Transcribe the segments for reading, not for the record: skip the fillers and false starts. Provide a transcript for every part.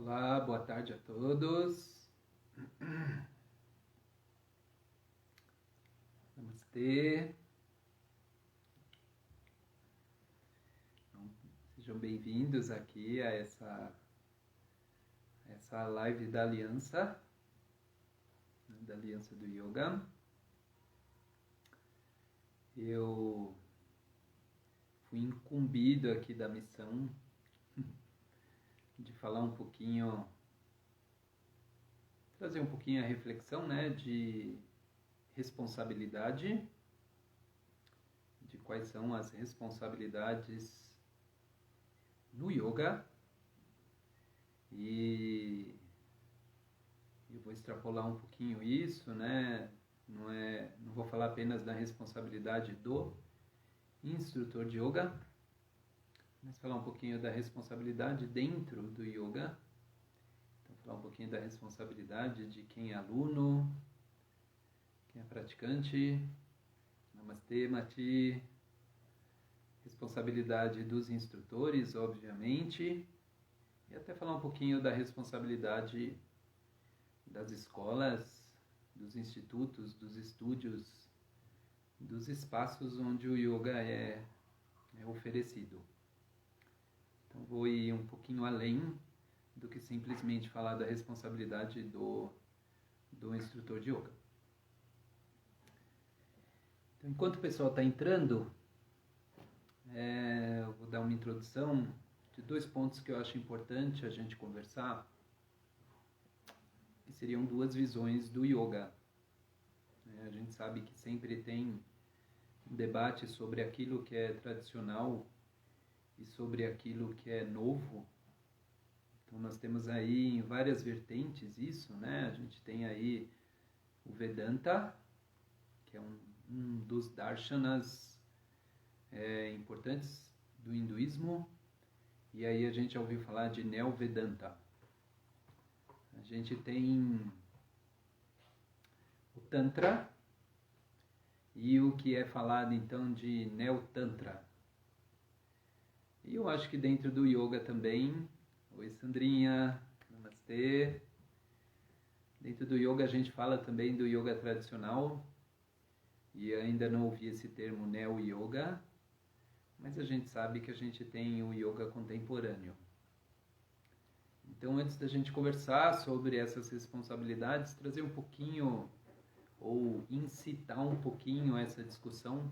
Olá, boa tarde a todos. Namastê. Sejam bem-vindos aqui a essa live da Aliança do Yoga. Eu fui incumbido aqui da missão de falar um pouquinho, trazer um pouquinho a reflexão, né, de responsabilidade, de quais são as responsabilidades no yoga, e eu vou extrapolar um pouquinho isso, né, não vou falar apenas da responsabilidade do instrutor de yoga, mas falar um pouquinho da responsabilidade dentro do yoga. Então, falar um pouquinho da responsabilidade de quem é aluno, quem é praticante. Namastê, Mati. Responsabilidade dos instrutores, obviamente. E até falar um pouquinho da responsabilidade das escolas, dos institutos, dos estúdios, dos espaços onde o yoga é oferecido. Então, vou ir um pouquinho além do que simplesmente falar da responsabilidade do instrutor de yoga. Então, enquanto o pessoal está entrando, eu vou dar uma introdução de 2 pontos que eu acho importante a gente conversar, que seriam 2 visões do yoga. A gente sabe que sempre tem um debate sobre aquilo que é tradicional e sobre aquilo que é novo. Então nós temos aí em várias vertentes isso, né? A gente tem aí o Vedanta, que é um dos darshanas importantes do hinduísmo, e aí a gente já ouviu falar de Neo-Vedanta. A gente tem o Tantra e o que é falado então de Neo-Tantra. E eu acho que dentro do yoga também, oi Sandrinha, namastê. Dentro do yoga a gente fala também do yoga tradicional, e ainda não ouvi esse termo neo-yoga, mas a gente sabe que a gente tem o yoga contemporâneo. Então, antes da gente conversar sobre essas responsabilidades, trazer um pouquinho, ou incitar um pouquinho essa discussão,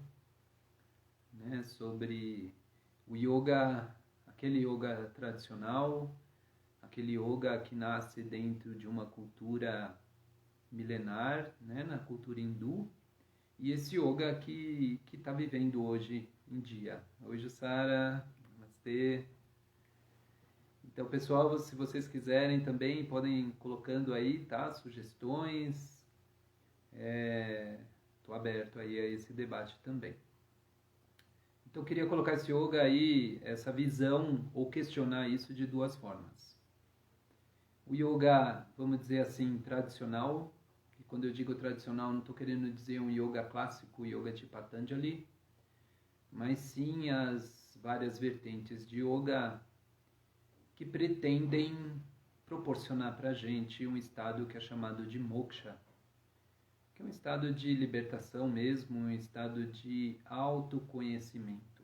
né, sobre o yoga, aquele yoga tradicional, aquele yoga que nasce dentro de uma cultura milenar, né, na cultura hindu, e esse yoga que está vivendo hoje em dia. Hoje, Sara, namastê. Então, pessoal, se vocês quiserem também, podem ir colocando aí, tá, sugestões. Estou aberto aí a esse debate também. Então, eu queria colocar esse yoga aí, essa visão, ou questionar isso de 2 formas. O yoga, vamos dizer assim, tradicional, e quando eu digo tradicional, não estou querendo dizer um yoga clássico, yoga de Patanjali, mas sim as várias vertentes de yoga que pretendem proporcionar para a gente um estado que é chamado de moksha, que é um estado de libertação mesmo, um estado de autoconhecimento,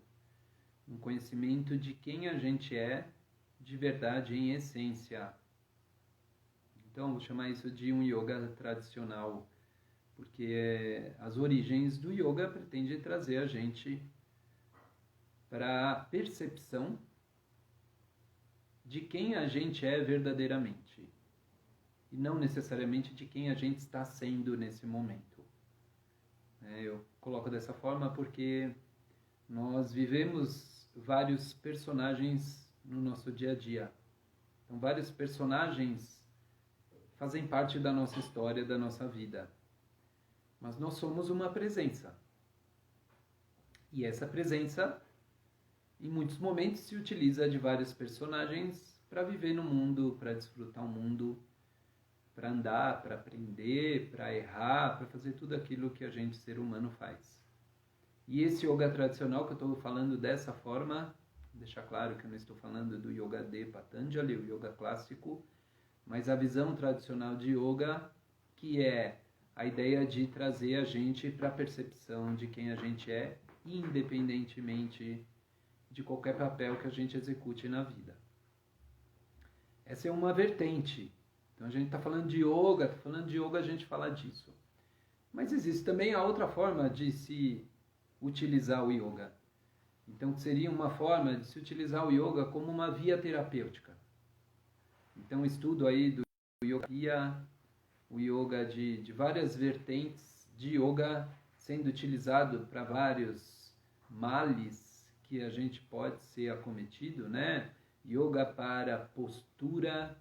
um conhecimento de quem a gente é de verdade em essência. Então, vou chamar isso de um yoga tradicional, porque as origens do yoga pretendem trazer a gente para a percepção de quem a gente é verdadeiramente, e não necessariamente de quem a gente está sendo nesse momento. Eu coloco dessa forma porque nós vivemos vários personagens no nosso dia a dia. Então, vários personagens fazem parte da nossa história, da nossa vida. Mas nós somos uma presença. E essa presença, em muitos momentos, se utiliza de vários personagens para viver no mundo, para desfrutar o mundo, para andar, para aprender, para errar, para fazer tudo aquilo que a gente, ser humano, faz. E esse yoga tradicional que eu estou falando dessa forma, deixar claro que eu não estou falando do yoga de Patanjali, o yoga clássico, mas a visão tradicional de yoga, que é a ideia de trazer a gente para a percepção de quem a gente é, independentemente de qualquer papel que a gente execute na vida. Essa é uma vertente. Então a gente está falando de yoga, a gente fala disso. Mas existe também a outra forma de se utilizar o yoga. Então seria uma forma de se utilizar o yoga como uma via terapêutica. Então estudo aí do yoga, o yoga de várias vertentes de yoga sendo utilizado para vários males que a gente pode ser acometido, né? Yoga para postura,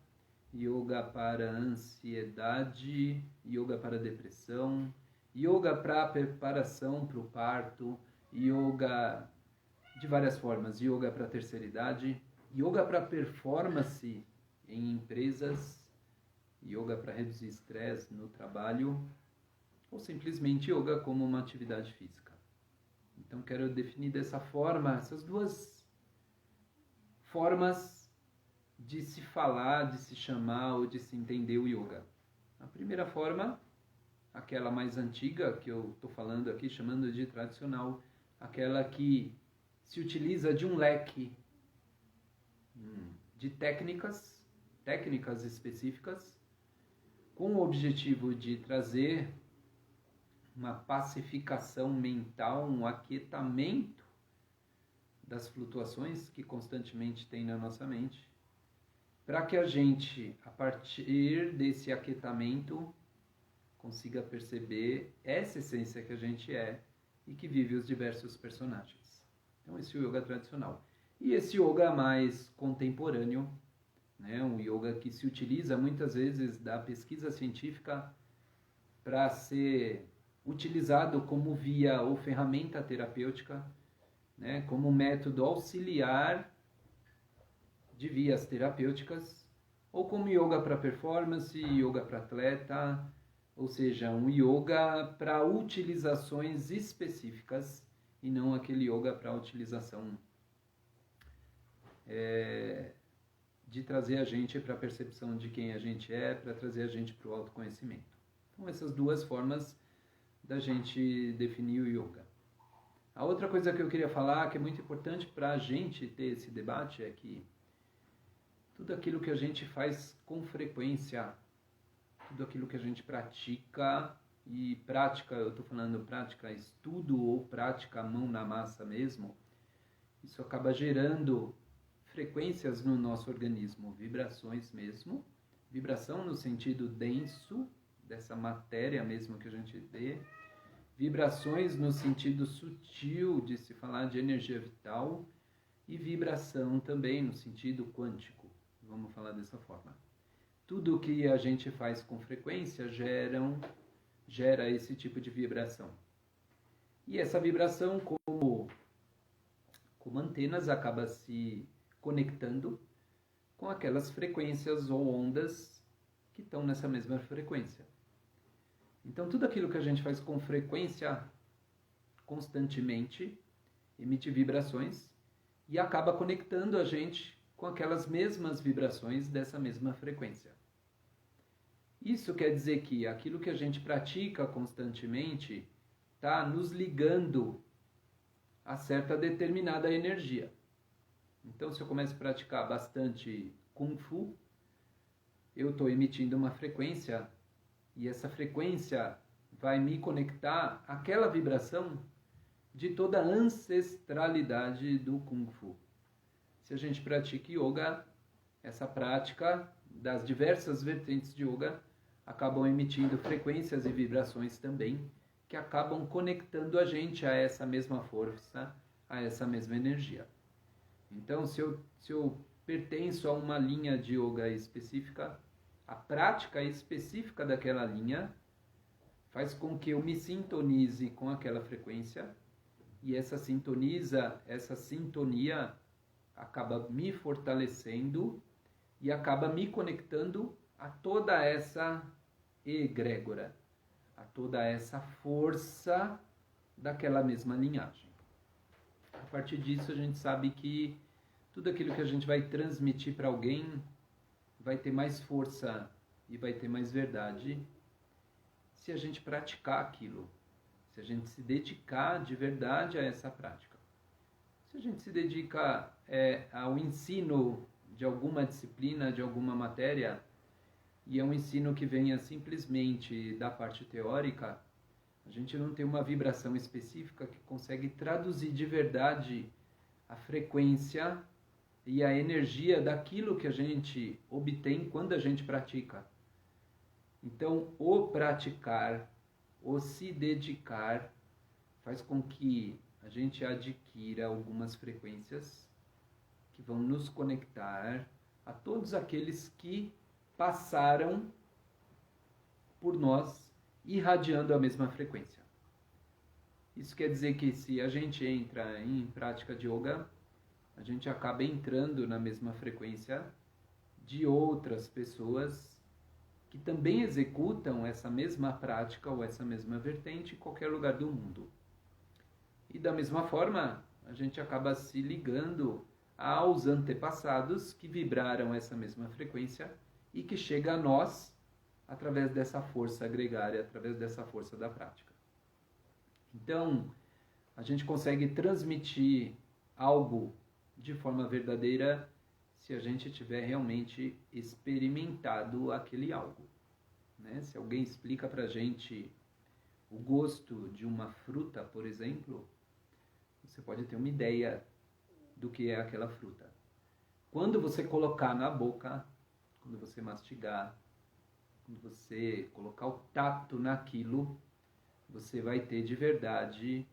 yoga para ansiedade, yoga para depressão, yoga para preparação para o parto, yoga de várias formas, yoga para terceira idade, yoga para performance em empresas, yoga para reduzir estresse no trabalho, ou simplesmente yoga como uma atividade física. Então quero definir dessa forma, essas duas formas de se falar, de se chamar ou de se entender o yoga. A primeira forma, aquela mais antiga que eu estou falando aqui, chamando de tradicional, aquela que se utiliza de um leque de técnicas específicas, com o objetivo de trazer uma pacificação mental, um aquietamento das flutuações que constantemente tem na nossa mente, para que a gente, a partir desse aquietamento, consiga perceber essa essência que a gente é e que vive os diversos personagens. Então esse é o yoga tradicional. E esse yoga mais contemporâneo, né, um yoga que se utiliza muitas vezes da pesquisa científica para ser utilizado como via ou ferramenta terapêutica, né, como método auxiliar de vias terapêuticas, ou como yoga para performance, yoga para atleta, ou seja, um yoga para utilizações específicas e não aquele yoga para utilização de trazer a gente para a percepção de quem a gente é, para trazer a gente para o autoconhecimento. Então, essas duas formas da gente definir o yoga. A outra coisa que eu queria falar, que é muito importante para a gente ter esse debate, é que tudo aquilo que a gente faz com frequência, tudo aquilo que a gente pratica, e prática, eu estou falando prática estudo ou prática mão na massa mesmo, isso acaba gerando frequências no nosso organismo, vibrações mesmo, vibração no sentido denso, dessa matéria mesmo que a gente vê, vibrações no sentido sutil de se falar de energia vital e vibração também no sentido quântico, vamos falar dessa forma. Tudo que a gente faz com frequência gera esse tipo de vibração. E essa vibração, como antenas, acaba se conectando com aquelas frequências ou ondas que estão nessa mesma frequência. Então, tudo aquilo que a gente faz com frequência, constantemente, emite vibrações e acaba conectando a gente com aquelas mesmas vibrações dessa mesma frequência. Isso quer dizer que aquilo que a gente pratica constantemente está nos ligando a certa determinada energia. Então, se eu começo a praticar bastante Kung Fu, eu estou emitindo uma frequência e essa frequência vai me conectar àquela vibração de toda a ancestralidade do Kung Fu. Se a gente pratica yoga, essa prática das diversas vertentes de yoga acabam emitindo frequências e vibrações também, que acabam conectando a gente a essa mesma força, a essa mesma energia. Então, se eu pertenço a uma linha de yoga específica, a prática específica daquela linha faz com que eu me sintonize com aquela frequência e essa sintonia acaba me fortalecendo e acaba me conectando a toda essa egrégora, a toda essa força daquela mesma linhagem. A partir disso, a gente sabe que tudo aquilo que a gente vai transmitir para alguém vai ter mais força e vai ter mais verdade se a gente praticar aquilo, se a gente se dedicar de verdade a essa prática. Se a gente se dedica ao ensino de alguma disciplina, de alguma matéria, e é um ensino que venha simplesmente da parte teórica, a gente não tem uma vibração específica que consegue traduzir de verdade a frequência e a energia daquilo que a gente obtém quando a gente pratica. Então, o praticar, o se dedicar, faz com que a gente adquira algumas frequências que vão nos conectar a todos aqueles que passaram por nós irradiando a mesma frequência. Isso quer dizer que se a gente entra em prática de yoga, a gente acaba entrando na mesma frequência de outras pessoas que também executam essa mesma prática ou essa mesma vertente em qualquer lugar do mundo. E da mesma forma, a gente acaba se ligando aos antepassados que vibraram essa mesma frequência e que chega a nós através dessa força gregária, através dessa força da prática. Então, a gente consegue transmitir algo de forma verdadeira se a gente tiver realmente experimentado aquele algo. Né? Se alguém explica para a gente o gosto de uma fruta, por exemplo, você pode ter uma ideia do que é aquela fruta. Quando você colocar na boca, quando você mastigar, quando você colocar o tato naquilo, você vai ter de verdade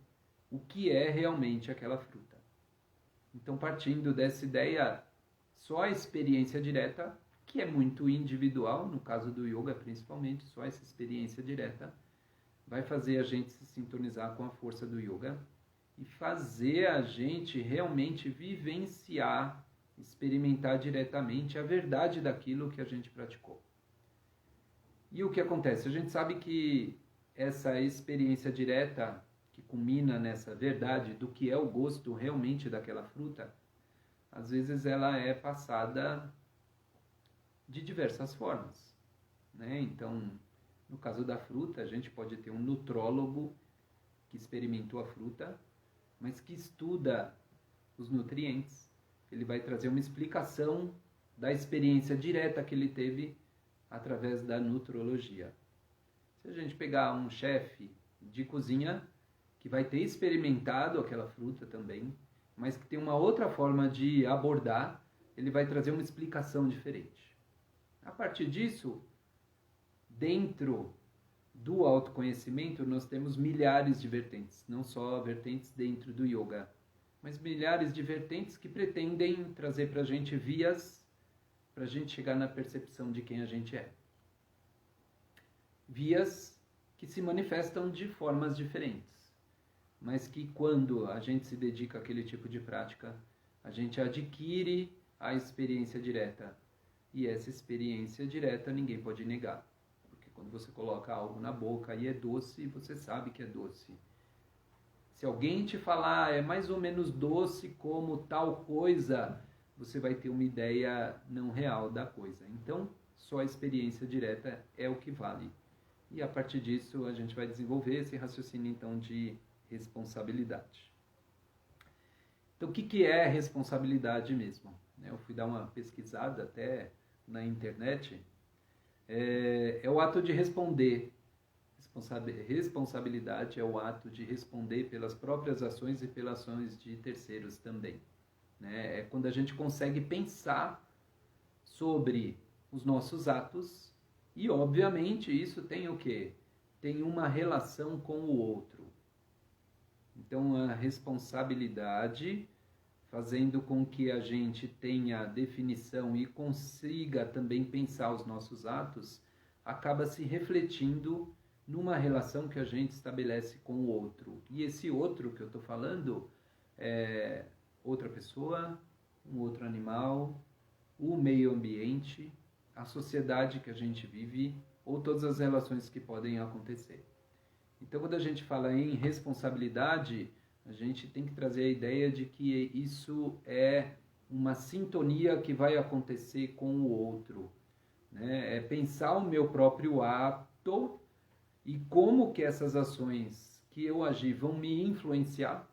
o que é realmente aquela fruta. Então, partindo dessa ideia, só a experiência direta, que é muito individual, no caso do yoga principalmente, só essa experiência direta, vai fazer a gente se sintonizar com a força do yoga e fazer a gente realmente vivenciar, experimentar diretamente a verdade daquilo que a gente praticou. E o que acontece? A gente sabe que essa experiência direta, que culmina nessa verdade do que é o gosto realmente daquela fruta, às vezes ela é passada de diversas formas, né? Então, no caso da fruta, a gente pode ter um nutrólogo que experimentou a fruta, mas que estuda os nutrientes. Ele vai trazer uma explicação da experiência direta que ele teve através da nutrologia. Se a gente pegar um chefe de cozinha que vai ter experimentado aquela fruta também, mas que tem uma outra forma de abordar, ele vai trazer uma explicação diferente. A partir disso, dentro do autoconhecimento, nós temos milhares de vertentes, não só vertentes dentro do yoga, mas milhares de vertentes que pretendem trazer para a gente vias para a gente chegar na percepção de quem a gente é. Vias que se manifestam de formas diferentes, mas que quando a gente se dedica àquele tipo de prática, a gente adquire a experiência direta. E essa experiência direta ninguém pode negar. Porque quando você coloca algo na boca e é doce, você sabe que é doce. Se alguém te falar é mais ou menos doce como tal coisa, você vai ter uma ideia não real da coisa. Então, só a experiência direta é o que vale. E a partir disso, a gente vai desenvolver esse raciocínio, então, de responsabilidade. Então, o que é responsabilidade mesmo? Eu fui dar uma pesquisada até na internet. É o ato de responder. Responsabilidade é o ato de responder pelas próprias ações e pelas ações de terceiros também. É quando a gente consegue pensar sobre os nossos atos e, obviamente, isso tem o quê? Tem uma relação com o outro. Então, a responsabilidade, fazendo com que a gente tenha definição e consiga também pensar os nossos atos, acaba se refletindo numa relação que a gente estabelece com o outro. E esse outro que eu estou falando é outra pessoa, um outro animal, o meio ambiente, a sociedade que a gente vive ou todas as relações que podem acontecer. Então, quando a gente fala em responsabilidade, a gente tem que trazer a ideia de que isso é uma sintonia que vai acontecer com o outro, né? É pensar o meu próprio ato e como que essas ações que eu agir vão me influenciar,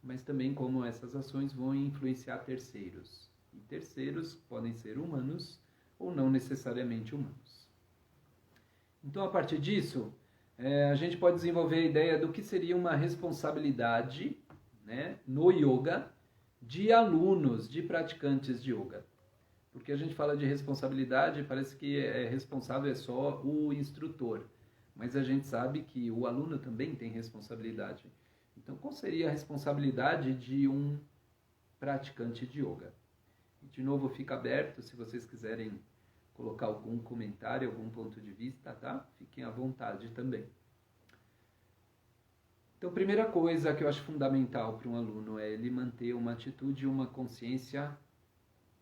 mas também como essas ações vão influenciar terceiros. E terceiros podem ser humanos ou não necessariamente humanos. Então, a partir disso, a gente pode desenvolver a ideia do que seria uma responsabilidade, né, no yoga, de alunos, de praticantes de yoga. Porque a gente fala de responsabilidade, parece que responsável é só o instrutor. Mas a gente sabe que o aluno também tem responsabilidade. Então, qual seria a responsabilidade de um praticante de yoga? De novo, fica aberto se vocês quiserem colocar algum comentário, algum ponto de vista, tá? Fiquem à vontade também. Então, a primeira coisa que eu acho fundamental para um aluno é ele manter uma atitude e uma consciência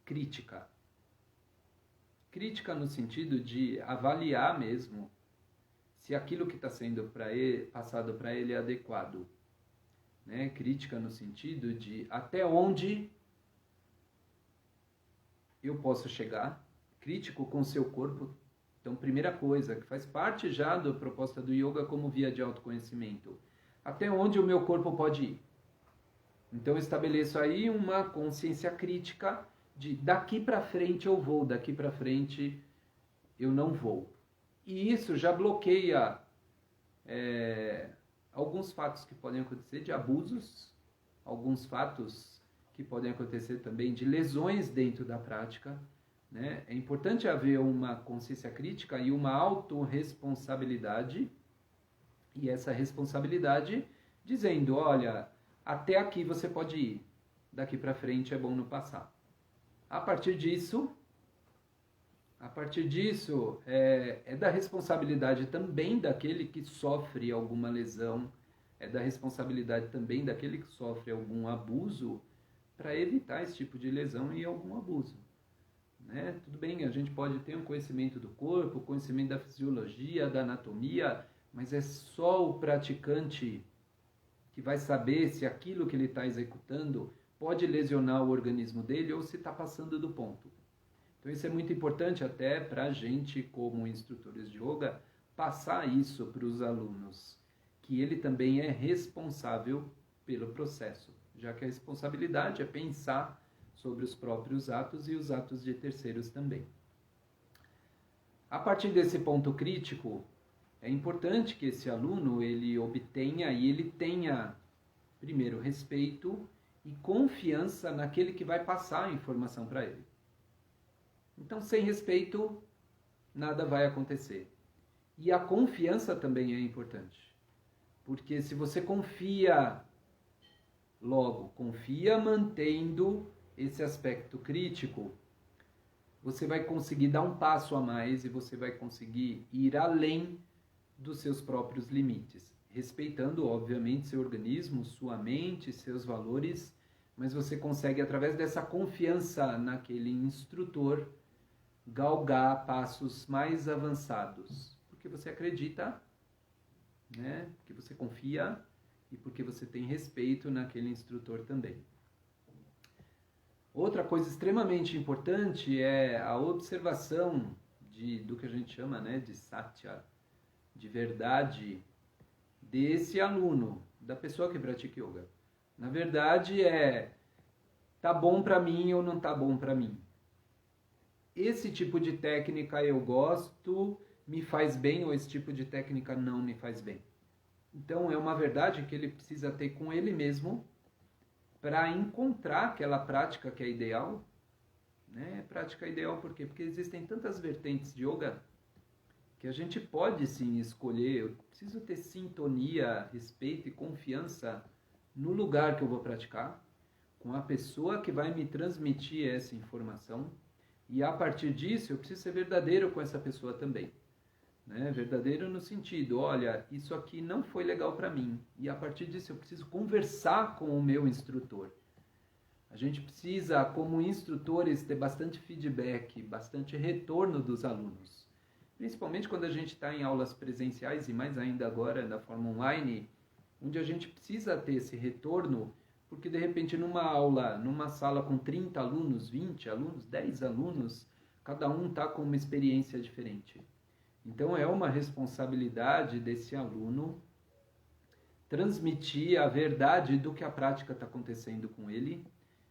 crítica. Crítica no sentido de avaliar mesmo se aquilo que está sendo passado para ele é adequado. Né? Crítica no sentido de até onde eu posso chegar, crítico com o seu corpo. Então, primeira coisa, que faz parte já da proposta do yoga como via de autoconhecimento. Até onde o meu corpo pode ir. Então, eu estabeleço aí uma consciência crítica de daqui para frente eu vou, daqui para frente eu não vou. E isso já bloqueia alguns fatos que podem acontecer de abusos, alguns fatos que podem acontecer também de lesões dentro da prática. Né? É importante haver uma consciência crítica e uma autorresponsabilidade, e essa responsabilidade dizendo, olha, até aqui você pode ir, daqui para frente é bom não passar. A partir disso é da responsabilidade também daquele que sofre alguma lesão, é da responsabilidade também daquele que sofre algum abuso para evitar esse tipo de lesão e algum abuso. Né? Tudo bem, a gente pode ter um conhecimento do corpo, conhecimento da fisiologia, da anatomia, mas é só o praticante que vai saber se aquilo que ele está executando pode lesionar o organismo dele ou se está passando do ponto. Então isso é muito importante até para a gente, como instrutores de yoga, passar isso para os alunos, que ele também é responsável pelo processo, já que a responsabilidade é pensar sobre os próprios atos e os atos de terceiros também. A partir desse ponto crítico, é importante que esse aluno ele obtenha e ele tenha, primeiro, respeito e confiança naquele que vai passar a informação para ele. Então, sem respeito, nada vai acontecer. E a confiança também é importante. Porque se você confia, logo, confia mantendo esse aspecto crítico, você vai conseguir dar um passo a mais e você vai conseguir ir além dos seus próprios limites, respeitando, obviamente, seu organismo, sua mente, seus valores, mas você consegue, através dessa confiança naquele instrutor, galgar passos mais avançados, porque você acredita, né? Porque você confia e porque você tem respeito naquele instrutor também. Outra coisa extremamente importante é a observação do que a gente chama, né, de satya, de verdade, desse aluno, da pessoa que pratica yoga. Na verdade tá bom para mim ou não tá bom para mim. Esse tipo de técnica eu gosto, me faz bem, ou esse tipo de técnica não me faz bem. Então é uma verdade que ele precisa ter com ele mesmo para encontrar aquela prática que é ideal. Né? Prática ideal por quê? Porque existem tantas vertentes de yoga que a gente pode sim escolher. Eu preciso ter sintonia, respeito e confiança no lugar que eu vou praticar, com a pessoa que vai me transmitir essa informação, e a partir disso eu preciso ser verdadeiro com essa pessoa também. Né? Verdadeiro no sentido, olha, isso aqui não foi legal para mim, e a partir disso eu preciso conversar com o meu instrutor. A gente precisa, como instrutores, ter bastante feedback, bastante retorno dos alunos. Principalmente quando a gente está em aulas presenciais, e mais ainda agora da forma online, onde a gente precisa ter esse retorno porque de repente numa aula, numa sala com 30 alunos, 20 alunos, 10 alunos, cada um está com uma experiência diferente. Então é uma responsabilidade desse aluno transmitir a verdade do que a prática está acontecendo com ele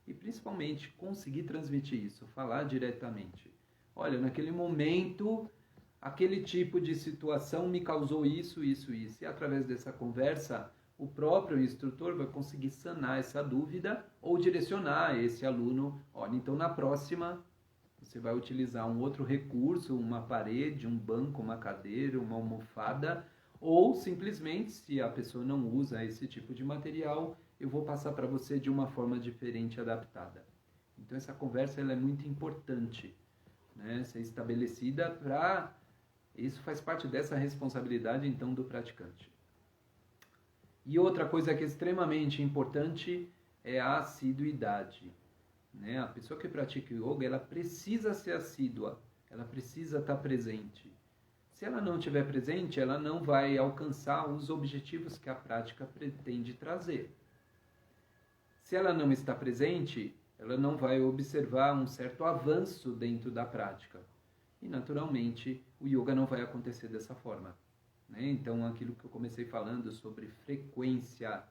e principalmente conseguir transmitir isso, falar diretamente. Olha, naquele momento, aquele tipo de situação me causou isso, isso, isso. E através dessa conversa, o próprio instrutor vai conseguir sanar essa dúvida ou direcionar esse aluno. Olha, então na próxima você vai utilizar um outro recurso, uma parede, um banco, uma cadeira, uma almofada, ou simplesmente, se a pessoa não usa esse tipo de material, eu vou passar para você de uma forma diferente, adaptada. Então essa conversa ela é muito importante, né, ser estabelecida para... Isso faz parte dessa responsabilidade, então, do praticante. E outra coisa que é extremamente importante é a assiduidade, né? A pessoa que pratica yoga, ela precisa ser assídua, ela precisa estar presente. Se ela não estiver presente, ela não vai alcançar os objetivos que a prática pretende trazer. Se ela não está presente, ela não vai observar um certo avanço dentro da prática. E, naturalmente, o yoga não vai acontecer dessa forma, né? Então, aquilo que eu comecei falando sobre frequência,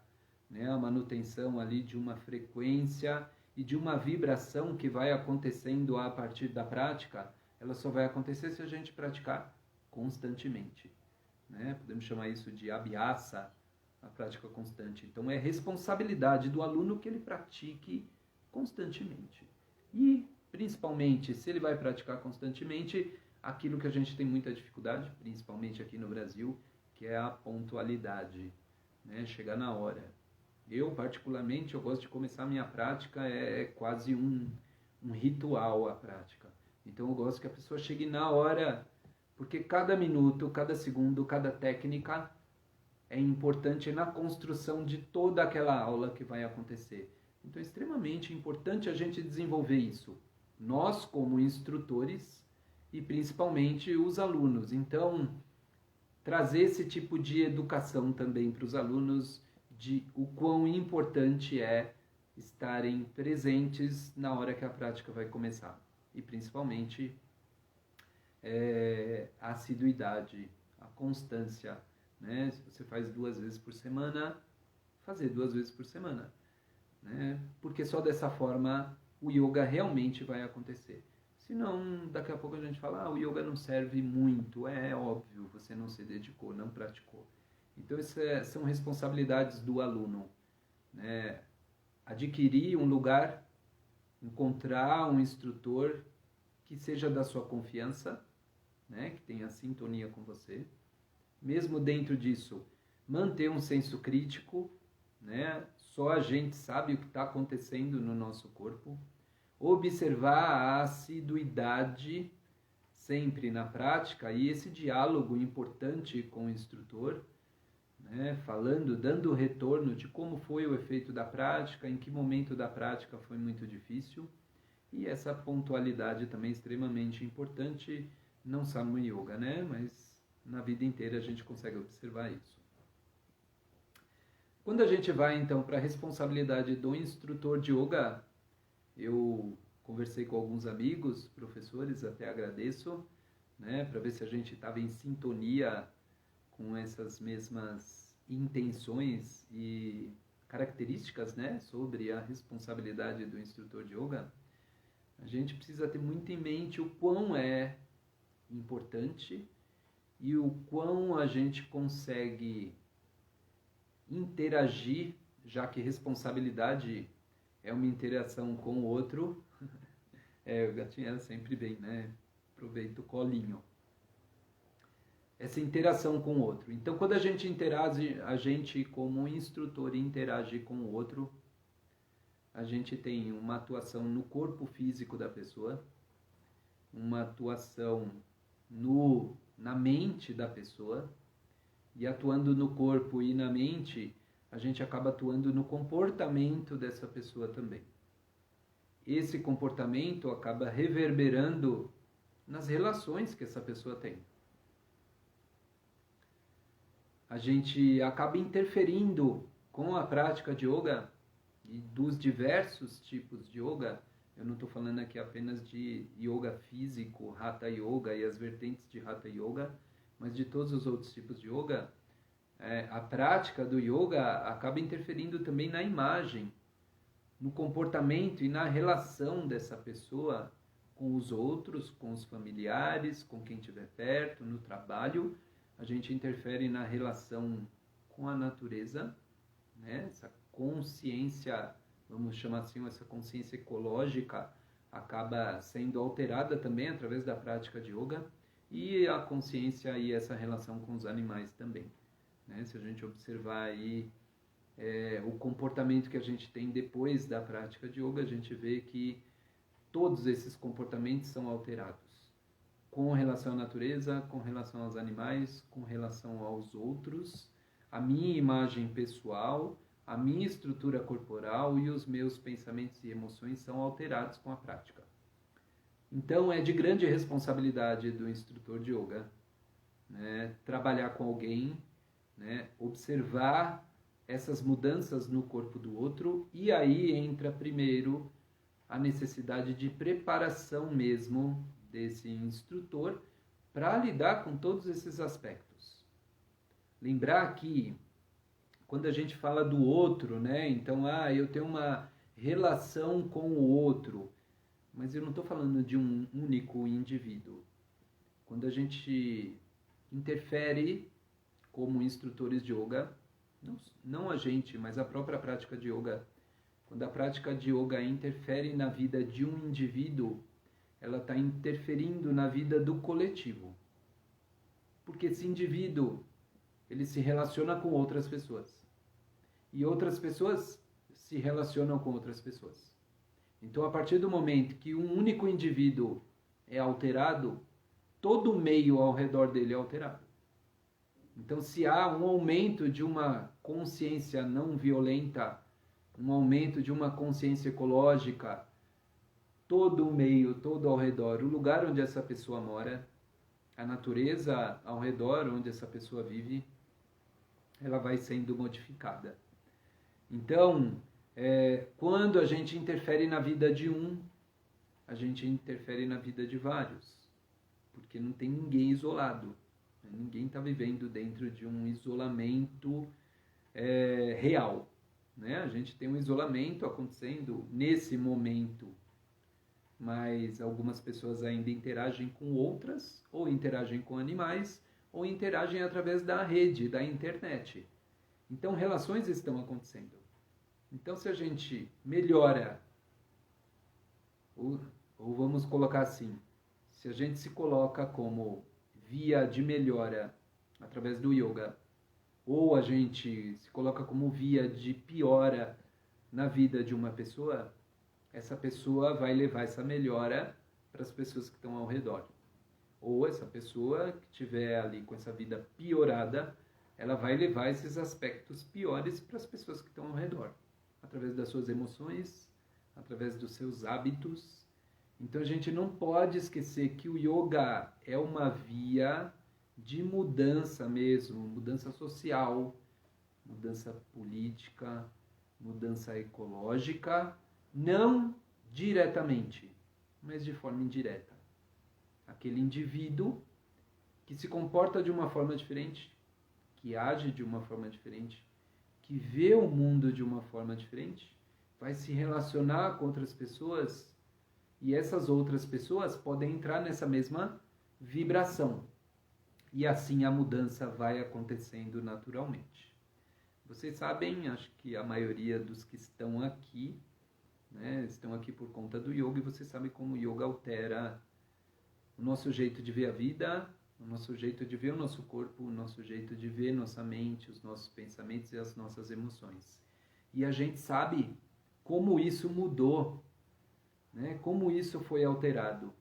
né? A manutenção ali de uma frequência e de uma vibração que vai acontecendo a partir da prática, ela só vai acontecer se a gente praticar constantemente, né? Podemos chamar isso de abhyasa, a prática constante. Então, é responsabilidade do aluno que ele pratique constantemente. E, principalmente, se ele vai praticar constantemente, aquilo que a gente tem muita dificuldade, principalmente aqui no Brasil, que é a pontualidade, né? Chegar na hora. Eu, particularmente, eu gosto de começar a minha prática, é quase um ritual a prática. Então, eu gosto que a pessoa chegue na hora, porque cada minuto, cada segundo, cada técnica é importante na construção de toda aquela aula que vai acontecer. Então, é extremamente importante a gente desenvolver isso. Nós, como instrutores, e principalmente os alunos. Então, trazer esse tipo de educação também para os alunos, de o quão importante é estarem presentes na hora que a prática vai começar. E, principalmente, a assiduidade, a constância, né? Se você faz 2 vezes por semana, fazer 2 vezes por semana, né? Porque só dessa forma o yoga realmente vai acontecer. Senão, daqui a pouco a gente fala, o yoga não serve muito. É óbvio, você não se dedicou, não praticou. Então, isso são responsabilidades do aluno, né? Adquirir um lugar, encontrar um instrutor que seja da sua confiança, né? Que tenha sintonia com você. Mesmo dentro disso, manter um senso crítico, né? Só a gente sabe o que está acontecendo no nosso corpo. Observar a assiduidade sempre na prática e esse diálogo importante com o instrutor, né? Falando, dando retorno de como foi o efeito da prática, em que momento da prática foi muito difícil. E essa pontualidade também é extremamente importante, não só no yoga, né? Mas na vida inteira a gente consegue observar isso. Quando a gente vai, então, para a responsabilidade do instrutor de yoga, eu conversei com alguns amigos, professores, até agradeço, né, para ver se a gente estava em sintonia com essas mesmas intenções e características, né, sobre a responsabilidade do instrutor de yoga. A gente precisa ter muito em mente o quão é importante e o quão a gente consegue interagir, já que responsabilidade é uma interação com o outro. O gatinho era sempre bem, né? Aproveita o colinho. Essa interação com o outro. Então, quando a gente interage, a gente como instrutor interage com o outro, a gente tem uma atuação no corpo físico da pessoa, uma atuação na mente da pessoa, e atuando no corpo e na mente, a gente acaba atuando no comportamento dessa pessoa também. Esse comportamento acaba reverberando nas relações que essa pessoa tem. A gente acaba interferindo com a prática de yoga e dos diversos tipos de yoga, eu não estou falando aqui apenas de yoga físico, Hatha Yoga e as vertentes de Hatha Yoga, mas de todos os outros tipos de yoga, a prática do yoga acaba interferindo também na imagem, no comportamento e na relação dessa pessoa com os outros, com os familiares, com quem estiver perto, no trabalho. A gente interfere na relação com a natureza, né? Essa consciência, vamos chamar assim, essa consciência ecológica acaba sendo alterada também através da prática de yoga, e a consciência e essa relação com os animais também, né? Se a gente observar aí o comportamento que a gente tem depois da prática de yoga, a gente vê que todos esses comportamentos são alterados com relação à natureza, com relação aos animais, com relação aos outros, a minha imagem pessoal, a minha estrutura corporal e os meus pensamentos e emoções são alterados com a prática. Então, é de grande responsabilidade do instrutor de yoga, né, trabalhar com alguém, né, observar essas mudanças no corpo do outro, e aí entra primeiro a necessidade de preparação mesmo desse instrutor para lidar com todos esses aspectos. Lembrar que quando a gente fala do outro, né, então eu tenho uma relação com o outro, mas eu não estou falando de um único indivíduo. Quando a gente interfere como instrutores de yoga, não a gente, mas a própria prática de yoga, quando a prática de yoga interfere na vida de um indivíduo, ela está interferindo na vida do coletivo. Porque esse indivíduo, ele se relaciona com outras pessoas. E outras pessoas se relacionam com outras pessoas. Então, a partir do momento que um único indivíduo é alterado, todo o meio ao redor dele é alterado. Então, se há um aumento de uma consciência não violenta, um aumento de uma consciência ecológica, todo o meio, todo ao redor, o lugar onde essa pessoa mora, a natureza ao redor onde essa pessoa vive, ela vai sendo modificada. Então, quando a gente interfere na vida de um, a gente interfere na vida de vários, porque não tem ninguém isolado. Ninguém está vivendo dentro de um isolamento real, né? A gente tem um isolamento acontecendo nesse momento, mas algumas pessoas ainda interagem com outras, ou interagem com animais, ou interagem através da rede, da internet. Então, relações estão acontecendo. Então, se a gente melhora, ou vamos colocar assim, se a gente se coloca como via de melhora através do yoga, ou a gente se coloca como via de piora na vida de uma pessoa, essa pessoa vai levar essa melhora para as pessoas que estão ao redor. Ou essa pessoa que estiver ali com essa vida piorada, ela vai levar esses aspectos piores para as pessoas que estão ao redor, através das suas emoções, através dos seus hábitos. Então a gente não pode esquecer que o yoga é uma via de mudança mesmo, mudança social, mudança política, mudança ecológica, não diretamente, mas de forma indireta. Aquele indivíduo que se comporta de uma forma diferente, que age de uma forma diferente, que vê o mundo de uma forma diferente, vai se relacionar com outras pessoas, e essas outras pessoas podem entrar nessa mesma vibração. E assim a mudança vai acontecendo naturalmente. Vocês sabem, acho que a maioria dos que estão aqui, né, estão aqui por conta do yoga, e vocês sabem como o yoga altera o nosso jeito de ver a vida, o nosso jeito de ver o nosso corpo, o nosso jeito de ver nossa mente, os nossos pensamentos e as nossas emoções. E a gente sabe como isso mudou, né? Como isso foi alterado.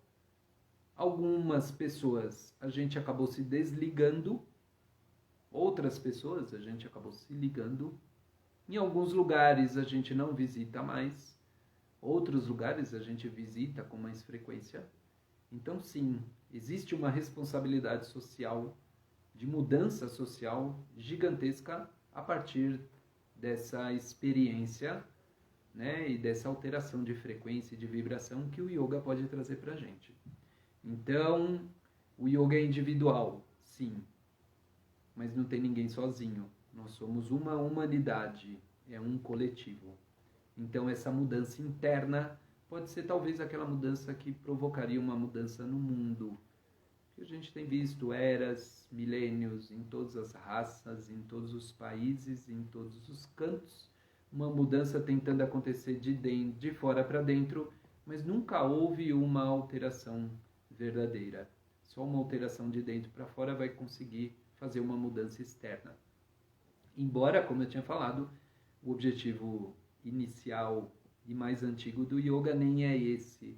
Algumas pessoas a gente acabou se desligando, outras pessoas a gente acabou se ligando. Em alguns lugares a gente não visita mais, outros lugares a gente visita com mais frequência. Então, sim, existe uma responsabilidade social, de mudança social gigantesca a partir dessa experiência né? E dessa alteração de frequência e de vibração que o yoga pode trazer para a gente. Então, o yoga é individual, sim, mas não tem ninguém sozinho. Nós somos uma humanidade, é um coletivo. Então, essa mudança interna pode ser talvez aquela mudança que provocaria uma mudança no mundo. Que a gente tem visto eras, milênios, em todas as raças, em todos os países, em todos os cantos, uma mudança tentando acontecer de fora para dentro, mas nunca houve uma alteração verdadeira. Só uma alteração de dentro para fora vai conseguir fazer uma mudança externa. Embora, como eu tinha falado, o objetivo inicial e mais antigo do yoga nem é esse,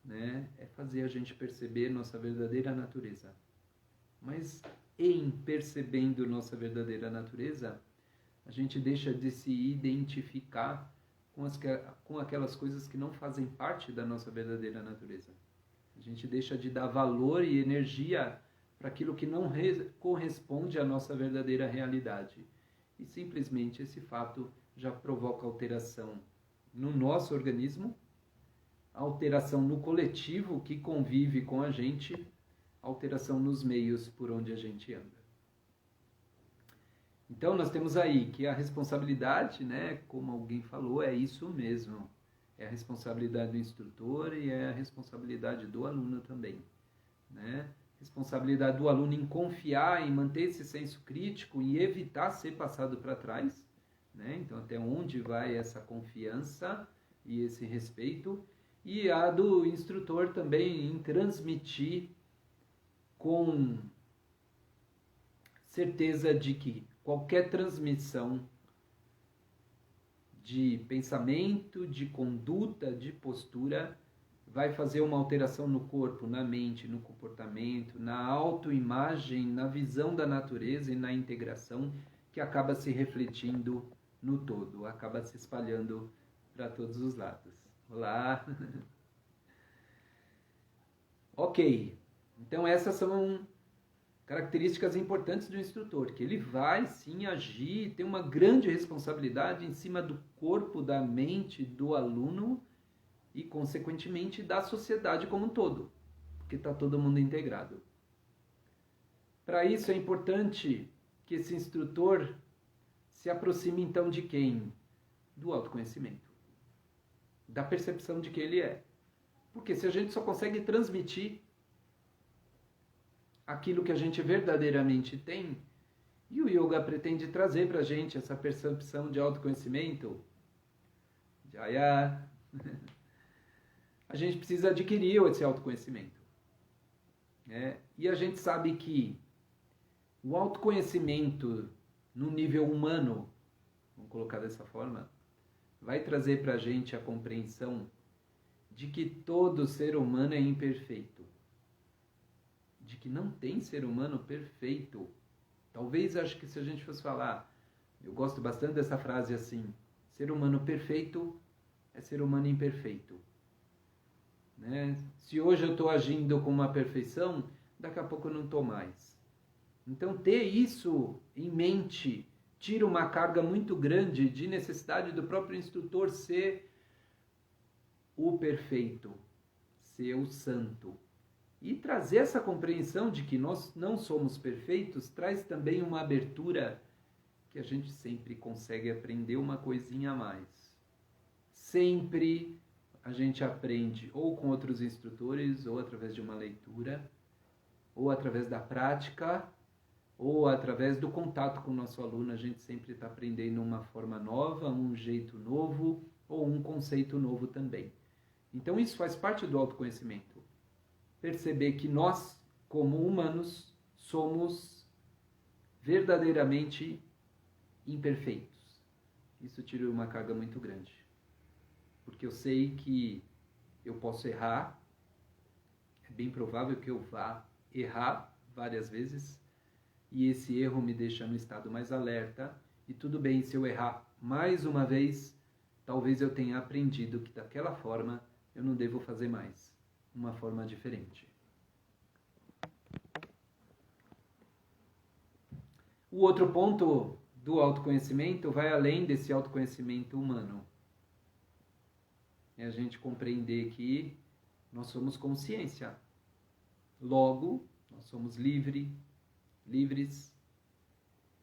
né? É fazer a gente perceber nossa verdadeira natureza. Mas em percebendo nossa verdadeira natureza, a gente deixa de se identificar com aquelas coisas que não fazem parte da nossa verdadeira natureza. A gente deixa de dar valor e energia para aquilo que não corresponde à nossa verdadeira realidade. E simplesmente esse fato já provoca alteração no nosso organismo, alteração no coletivo que convive com a gente, alteração nos meios por onde a gente anda. Então nós temos aí que a responsabilidade, né, como alguém falou, é isso mesmo. É a responsabilidade do instrutor e é a responsabilidade do aluno também, né? Responsabilidade do aluno em confiar, em manter esse senso crítico e evitar ser passado para trás, né? Então até onde vai essa confiança e esse respeito, e a do instrutor também em transmitir com certeza de que qualquer transmissão de pensamento, de conduta, de postura, vai fazer uma alteração no corpo, na mente, no comportamento, na autoimagem, na visão da natureza e na integração, que acaba se refletindo no todo, acaba se espalhando para todos os lados. Olá! Ok, então essas são características importantes do instrutor, que ele vai sim agir, tem uma grande responsabilidade em cima do corpo, da mente do aluno e, consequentemente, da sociedade como um todo, porque está todo mundo integrado. Para isso é importante que esse instrutor se aproxime então de quem? Do autoconhecimento, da percepção de quem ele é. Porque se a gente só consegue transmitir aquilo que a gente verdadeiramente tem, e o yoga pretende trazer para a gente essa percepção de autoconhecimento, Jaya, a gente precisa adquirir esse autoconhecimento. Né? E a gente sabe que o autoconhecimento no nível humano, vamos colocar dessa forma, vai trazer para a gente a compreensão de que todo ser humano é imperfeito. De que não tem ser humano perfeito. Talvez, acho que se a gente fosse falar, eu gosto bastante dessa frase assim, ser humano perfeito é ser humano imperfeito. Né? Se hoje eu estou agindo com uma perfeição, daqui a pouco eu não estou mais. Então ter isso em mente tira uma carga muito grande de necessidade do próprio instrutor ser o perfeito, ser o santo. E trazer essa compreensão de que nós não somos perfeitos traz também uma abertura que a gente sempre consegue aprender uma coisinha a mais. Sempre a gente aprende ou com outros instrutores, ou através de uma leitura, ou através da prática, ou através do contato com o nosso aluno. A gente sempre está aprendendo uma forma nova, um jeito novo, ou um conceito novo também. Então isso faz parte do autoconhecimento. Perceber que nós, como humanos, somos verdadeiramente imperfeitos. Isso tira uma carga muito grande. Porque eu sei que eu posso errar, é bem provável que eu vá errar várias vezes, e esse erro me deixa no estado mais alerta, e tudo bem se eu errar mais uma vez, talvez eu tenha aprendido que daquela forma eu não devo fazer mais. Uma forma diferente. O outro ponto do autoconhecimento vai além desse autoconhecimento humano. é a gente compreender que nós somos consciência. Logo, nós somos livres,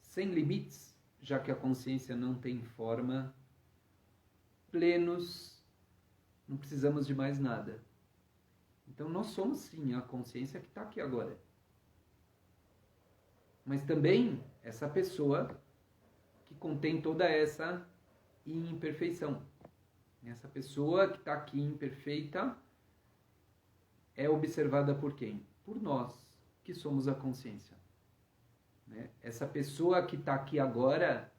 sem limites, já que a consciência não tem forma, plenos, não precisamos de mais nada. Então nós somos sim a consciência que está aqui agora. Mas também essa pessoa que contém toda essa imperfeição. Essa pessoa que está aqui imperfeita é observada por quem? Por nós, que somos a consciência. Essa pessoa que está aqui agora,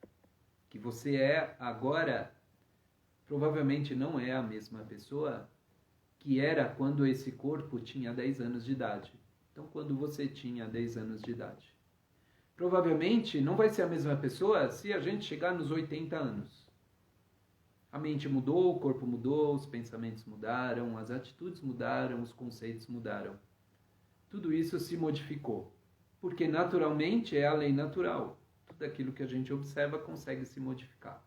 que você é agora, provavelmente não é a mesma pessoa que era quando esse corpo tinha 10 anos de idade. Então, quando você tinha 10 anos de idade. Provavelmente não vai ser a mesma pessoa se a gente chegar nos 80 anos. A mente mudou, o corpo mudou, os pensamentos mudaram, as atitudes mudaram, os conceitos mudaram. Tudo isso se modificou. Porque naturalmente é a lei natural. Tudo aquilo que a gente observa consegue se modificar.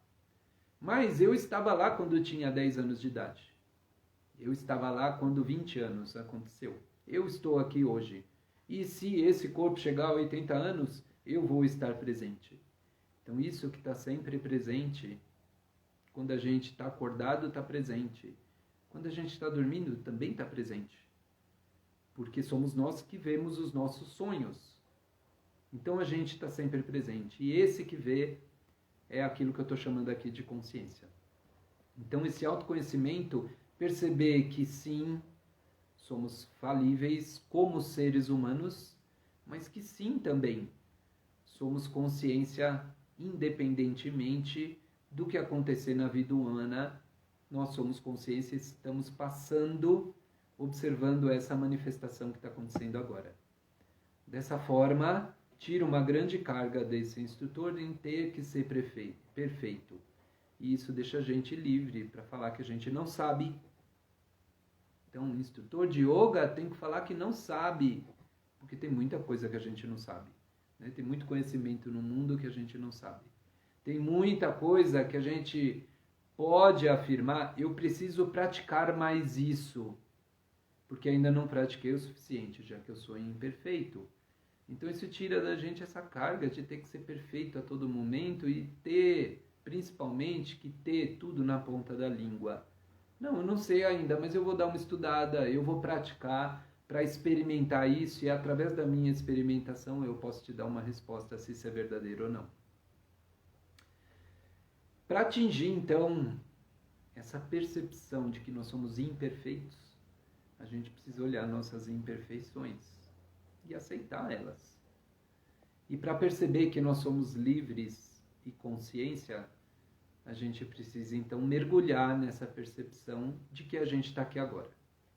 Mas eu estava lá quando eu tinha 10 anos de idade. Eu estava lá quando 20 anos aconteceu. Eu estou aqui hoje. E se esse corpo chegar a 80 anos, eu vou estar presente. Então isso que está sempre presente, quando a gente está acordado, está presente. Quando a gente está dormindo, também está presente. Porque somos nós que vemos os nossos sonhos. Então a gente está sempre presente. E esse que vê é aquilo que eu estou chamando aqui de consciência. Então esse autoconhecimento, perceber que sim, somos falíveis como seres humanos, mas que sim também somos consciência independentemente do que acontecer na vida humana. Nós somos consciência e estamos passando, observando essa manifestação que está acontecendo agora. Dessa forma, tira uma grande carga desse instrutor em ter que ser perfeito. E isso deixa a gente livre para falar que a gente não sabe. Então, o instrutor de yoga tem que falar que não sabe, porque tem muita coisa que a gente não sabe. Tem muito conhecimento no mundo que a gente não sabe. Tem muita coisa que a gente pode afirmar, eu preciso praticar mais isso, porque ainda não pratiquei o suficiente, já que eu sou imperfeito. Então isso tira da gente essa carga de ter que ser perfeito a todo momento e ter, principalmente, que ter tudo na ponta da língua. Não, eu não sei ainda, mas eu vou dar uma estudada, eu vou praticar para experimentar isso e através da minha experimentação eu posso te dar uma resposta se isso é verdadeiro ou não. Para atingir, então, essa percepção de que nós somos imperfeitos, a gente precisa olhar nossas imperfeições e aceitar elas. E para perceber que nós somos livres e consciência, a gente precisa então mergulhar nessa percepção de que a gente está aqui agora.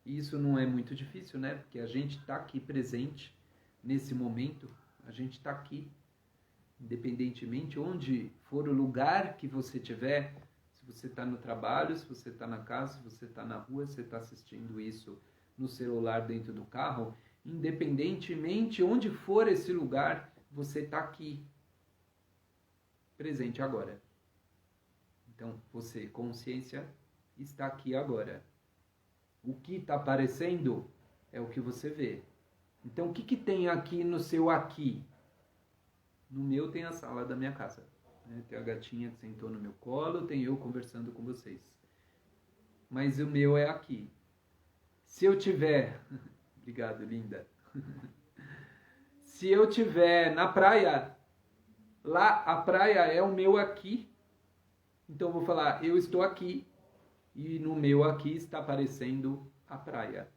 E isso não é muito difícil, né? Porque a gente está aqui presente nesse momento, a gente está aqui, independentemente onde for o lugar que você estiver, se você está no trabalho, se você está na casa, se você está na rua, se você está assistindo isso no celular dentro do carro, independentemente onde for esse lugar, você está aqui, presente agora. Então, você, consciência, está aqui agora. O que está aparecendo é o que você vê. Então, o que tem aqui no seu aqui? No meu tem a sala da minha casa. Tem a gatinha que sentou no meu colo, tem eu conversando com vocês. Mas o meu é aqui. Se eu tiver... Obrigado, linda. Se eu tiver na praia, lá a praia é o meu aqui. Então eu vou falar, eu estou aqui. E no meu aqui está aparecendo a praia.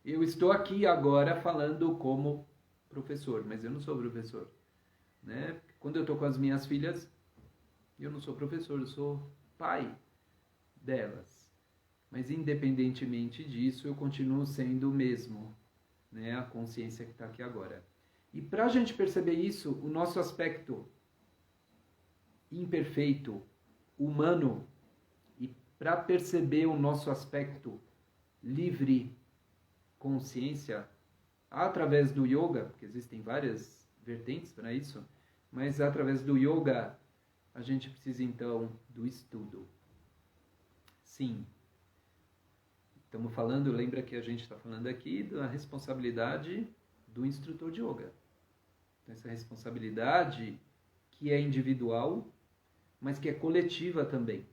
Eu estou aqui agora falando como professor, mas eu não sou professor. Quando eu estou com as minhas filhas, eu não sou professor, eu sou pai delas. Mas independentemente disso, eu continuo sendo o mesmo, a consciência que está aqui agora. E para a gente perceber isso, o nosso aspecto imperfeito, humano, e para perceber o nosso aspecto livre, consciência, através do yoga, porque existem várias vertentes para isso, mas através do yoga, a gente precisa então do estudo. Sim, Estamos falando, lembra que a gente está falando aqui da responsabilidade do instrutor de yoga. Então, essa responsabilidade que é individual, mas que é coletiva também.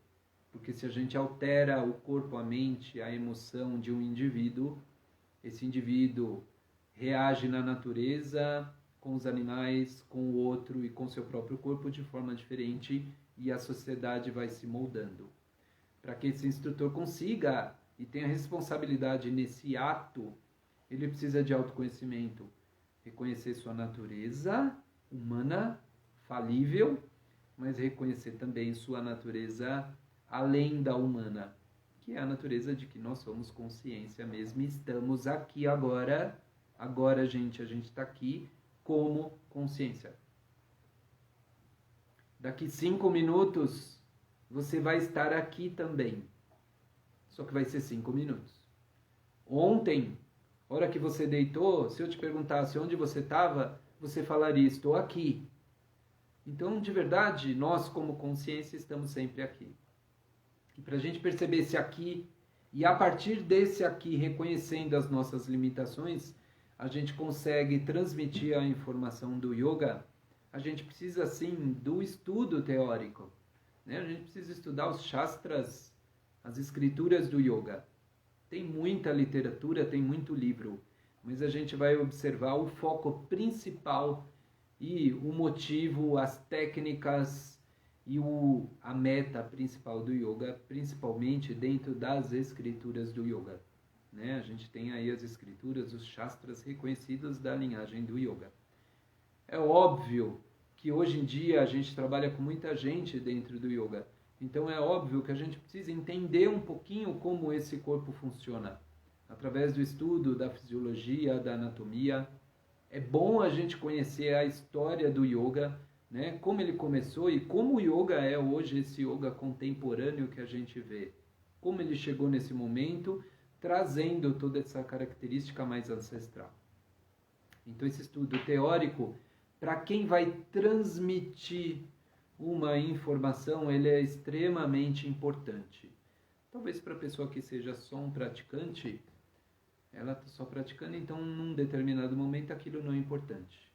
Porque se a gente altera o corpo, a mente, a emoção de um indivíduo, esse indivíduo reage na natureza, com os animais, com o outro e com seu próprio corpo de forma diferente, e a sociedade vai se moldando. Para que esse instrutor consiga e tenha responsabilidade nesse ato, ele precisa de autoconhecimento, reconhecer sua natureza humana, falível, mas reconhecer também sua natureza além da humana, que é a natureza de que nós somos consciência mesmo, e estamos aqui agora. Agora, gente, a gente está aqui como consciência. Daqui 5 minutos, você vai estar aqui também. Só que vai ser 5 minutos. Ontem, hora que você deitou, se eu te perguntasse onde você estava, você falaria, estou aqui. Então, de verdade, nós como consciência estamos sempre aqui. E para a gente perceber esse aqui, e a partir desse aqui, reconhecendo as nossas limitações, a gente consegue transmitir a informação do yoga. A gente precisa, sim, do estudo teórico, né? A gente precisa estudar os shastras, as escrituras do yoga. Tem muita literatura, tem muito livro, mas a gente vai observar o foco principal e o motivo, as técnicas e a meta principal do yoga, principalmente dentro das escrituras do yoga. Né? A gente tem aí as escrituras, os shastras reconhecidos da linhagem do yoga. É óbvio que hoje em dia a gente trabalha com muita gente dentro do yoga. Então é óbvio que a gente precisa entender um pouquinho como esse corpo funciona. Através do estudo da fisiologia, da anatomia. É bom a gente conhecer a história do yoga, né? Como ele começou e como o yoga é hoje, esse yoga contemporâneo que a gente vê. Como ele chegou nesse momento, trazendo toda essa característica mais ancestral. Então esse estudo teórico, para quem vai transmitir uma informação, ele é extremamente importante. Talvez para a pessoa que seja só um praticante, ela está só praticando, então num determinado momento aquilo não é importante.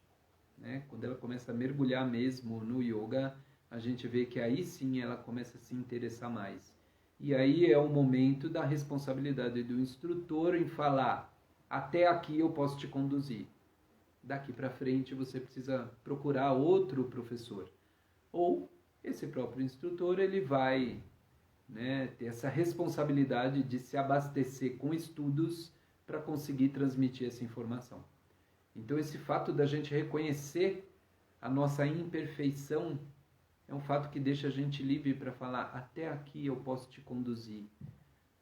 Né? Quando ela começa a mergulhar mesmo no yoga, a gente vê que aí sim ela começa a se interessar mais. E aí é o momento da responsabilidade do instrutor em falar, até aqui eu posso te conduzir. Daqui para frente você precisa procurar outro professor. Ou esse próprio instrutor ele vai, né, ter essa responsabilidade de se abastecer com estudos para conseguir transmitir essa informação. Então esse fato da gente reconhecer a nossa imperfeição é um fato que deixa a gente livre para falar, até aqui eu posso te conduzir.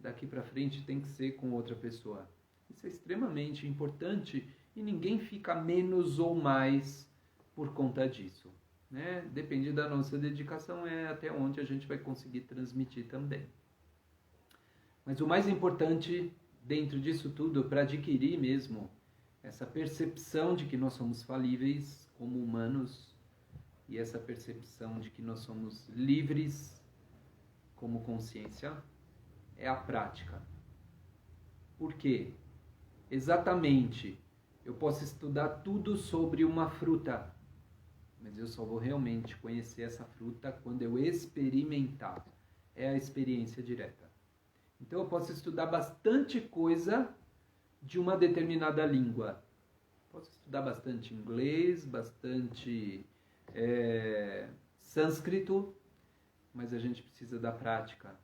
Daqui para frente tem que ser com outra pessoa. Isso é extremamente importante e ninguém fica menos ou mais por conta disso. Né? Depende da nossa dedicação, é até onde a gente vai conseguir transmitir também. Mas o mais importante dentro disso tudo, para adquirir mesmo essa percepção de que nós somos falíveis como humanos e essa percepção de que nós somos livres como consciência, é a prática. Por quê? Exatamente, eu posso estudar tudo sobre uma fruta, mas eu só vou realmente conhecer essa fruta quando eu experimentar. É a experiência direta. Então eu posso estudar bastante coisa de uma determinada língua. Posso estudar bastante inglês, bastante sânscrito, mas a gente precisa da prática.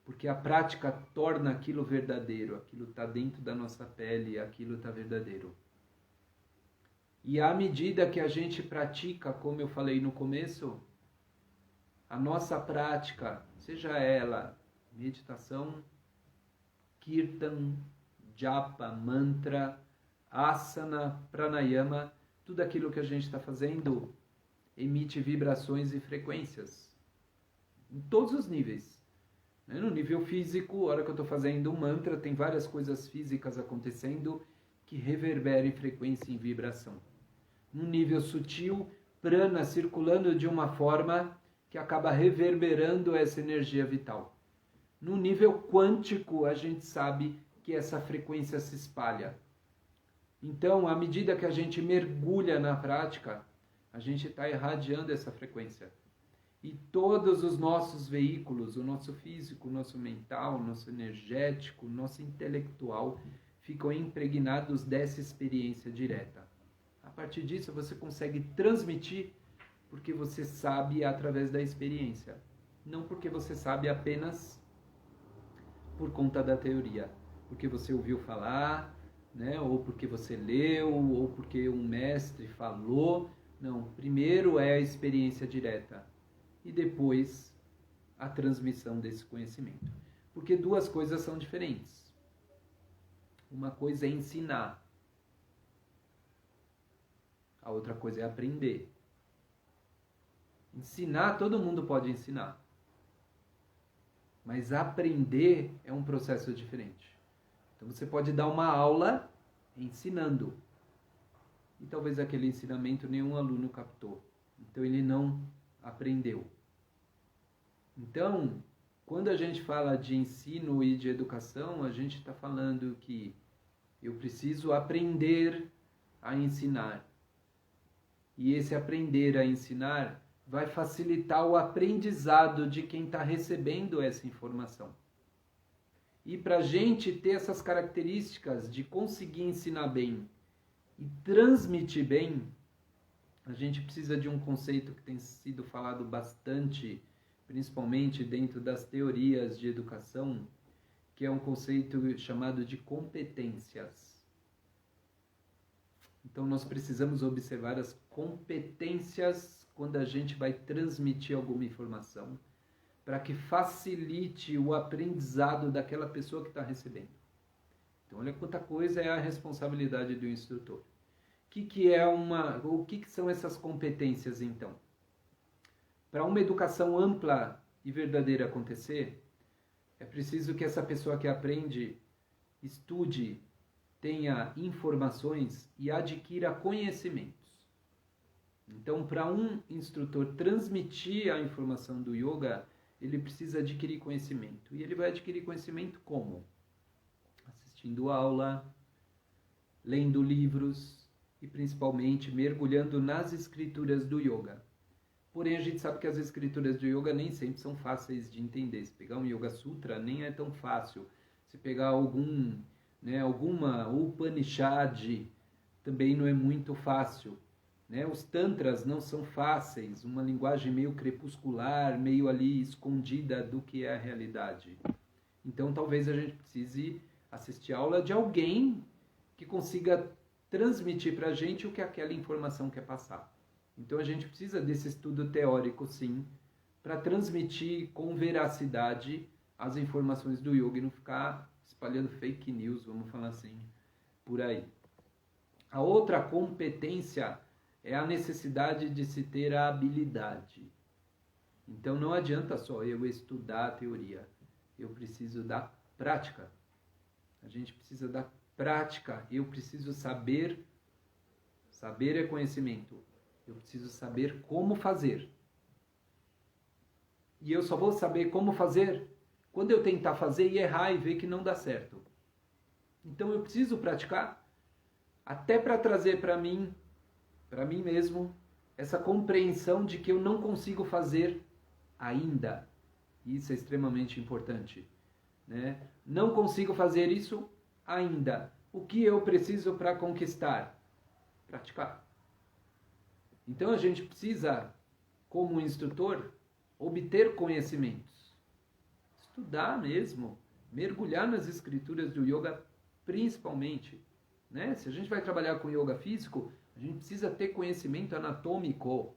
Porque a prática torna aquilo verdadeiro, aquilo está dentro da nossa pele, aquilo está verdadeiro. E à medida que a gente pratica, como eu falei no começo, a nossa prática, seja ela meditação, kirtan, japa, mantra, asana, pranayama, tudo aquilo que a gente está fazendo emite vibrações e frequências. Em todos os níveis. No nível físico, a hora que eu estou fazendo um mantra, tem várias coisas físicas acontecendo que reverberam em frequência e em vibração. No nível sutil, prana circulando de uma forma que acaba reverberando essa energia vital. No nível quântico, a gente sabe que essa frequência se espalha. Então, à medida que a gente mergulha na prática, a gente está irradiando essa frequência. E todos os nossos veículos, o nosso físico, o nosso mental, o nosso energético, o nosso intelectual, ficam impregnados dessa experiência direta. A partir disso, você consegue transmitir porque você sabe através da experiência. Não porque você sabe apenas por conta da teoria. Porque você ouviu falar, né? Ou porque você leu, ou porque um mestre falou. Não, primeiro é a experiência direta e depois a transmissão desse conhecimento. Porque duas coisas são diferentes. Uma coisa é ensinar, a outra coisa é aprender. Ensinar, todo mundo pode ensinar. Mas aprender é um processo diferente. Então você pode dar uma aula ensinando. E talvez aquele ensinamento nenhum aluno captou. Então ele não aprendeu. Então, quando a gente fala de ensino e de educação, a gente está falando que eu preciso aprender a ensinar. E esse aprender a ensinar vai facilitar o aprendizado de quem está recebendo essa informação. E para a gente ter essas características de conseguir ensinar bem e transmitir bem, a gente precisa de um conceito que tem sido falado bastante, principalmente dentro das teorias de educação, que é um conceito chamado de competências. Então nós precisamos observar as competências quando a gente vai transmitir alguma informação, para que facilite o aprendizado daquela pessoa que está recebendo. Então, olha quanta coisa é a responsabilidade do instrutor. O que são essas competências, então? Para uma educação ampla e verdadeira acontecer, é preciso que essa pessoa que aprende estude, tenha informações e adquira conhecimentos. Então, para um instrutor transmitir a informação do yoga, ele precisa adquirir conhecimento. E ele vai adquirir conhecimento como? Assistindo aula, lendo livros e principalmente mergulhando nas escrituras do yoga. Porém, a gente sabe que as escrituras do yoga nem sempre são fáceis de entender. Se pegar um Yoga Sutra, nem é tão fácil. Se pegar alguma Upanishad, também não é muito fácil. Os tantras não são fáceis, uma linguagem meio crepuscular, meio ali escondida do que é a realidade. Então talvez a gente precise assistir a aula de alguém que consiga transmitir para a gente o que aquela informação quer passar. Então a gente precisa desse estudo teórico, sim, para transmitir com veracidade as informações do yoga e não ficar espalhando fake news, vamos falar assim, por aí. A outra competência é a necessidade de se ter a habilidade. Então não adianta só eu estudar a teoria. Eu preciso da prática. A gente precisa da prática. Eu preciso saber. Saber é conhecimento. Eu preciso saber como fazer. E eu só vou saber como fazer quando eu tentar fazer e errar e ver que não dá certo. Então eu preciso praticar até para trazer para mim mesmo, essa compreensão de que eu não consigo fazer ainda. Isso é extremamente importante. Não consigo fazer isso ainda. O que eu preciso para conquistar? Praticar. Então a gente precisa, como instrutor, obter conhecimentos. Estudar mesmo. Mergulhar nas escrituras do yoga, principalmente. Se a gente vai trabalhar com yoga físico, a gente precisa ter conhecimento anatômico,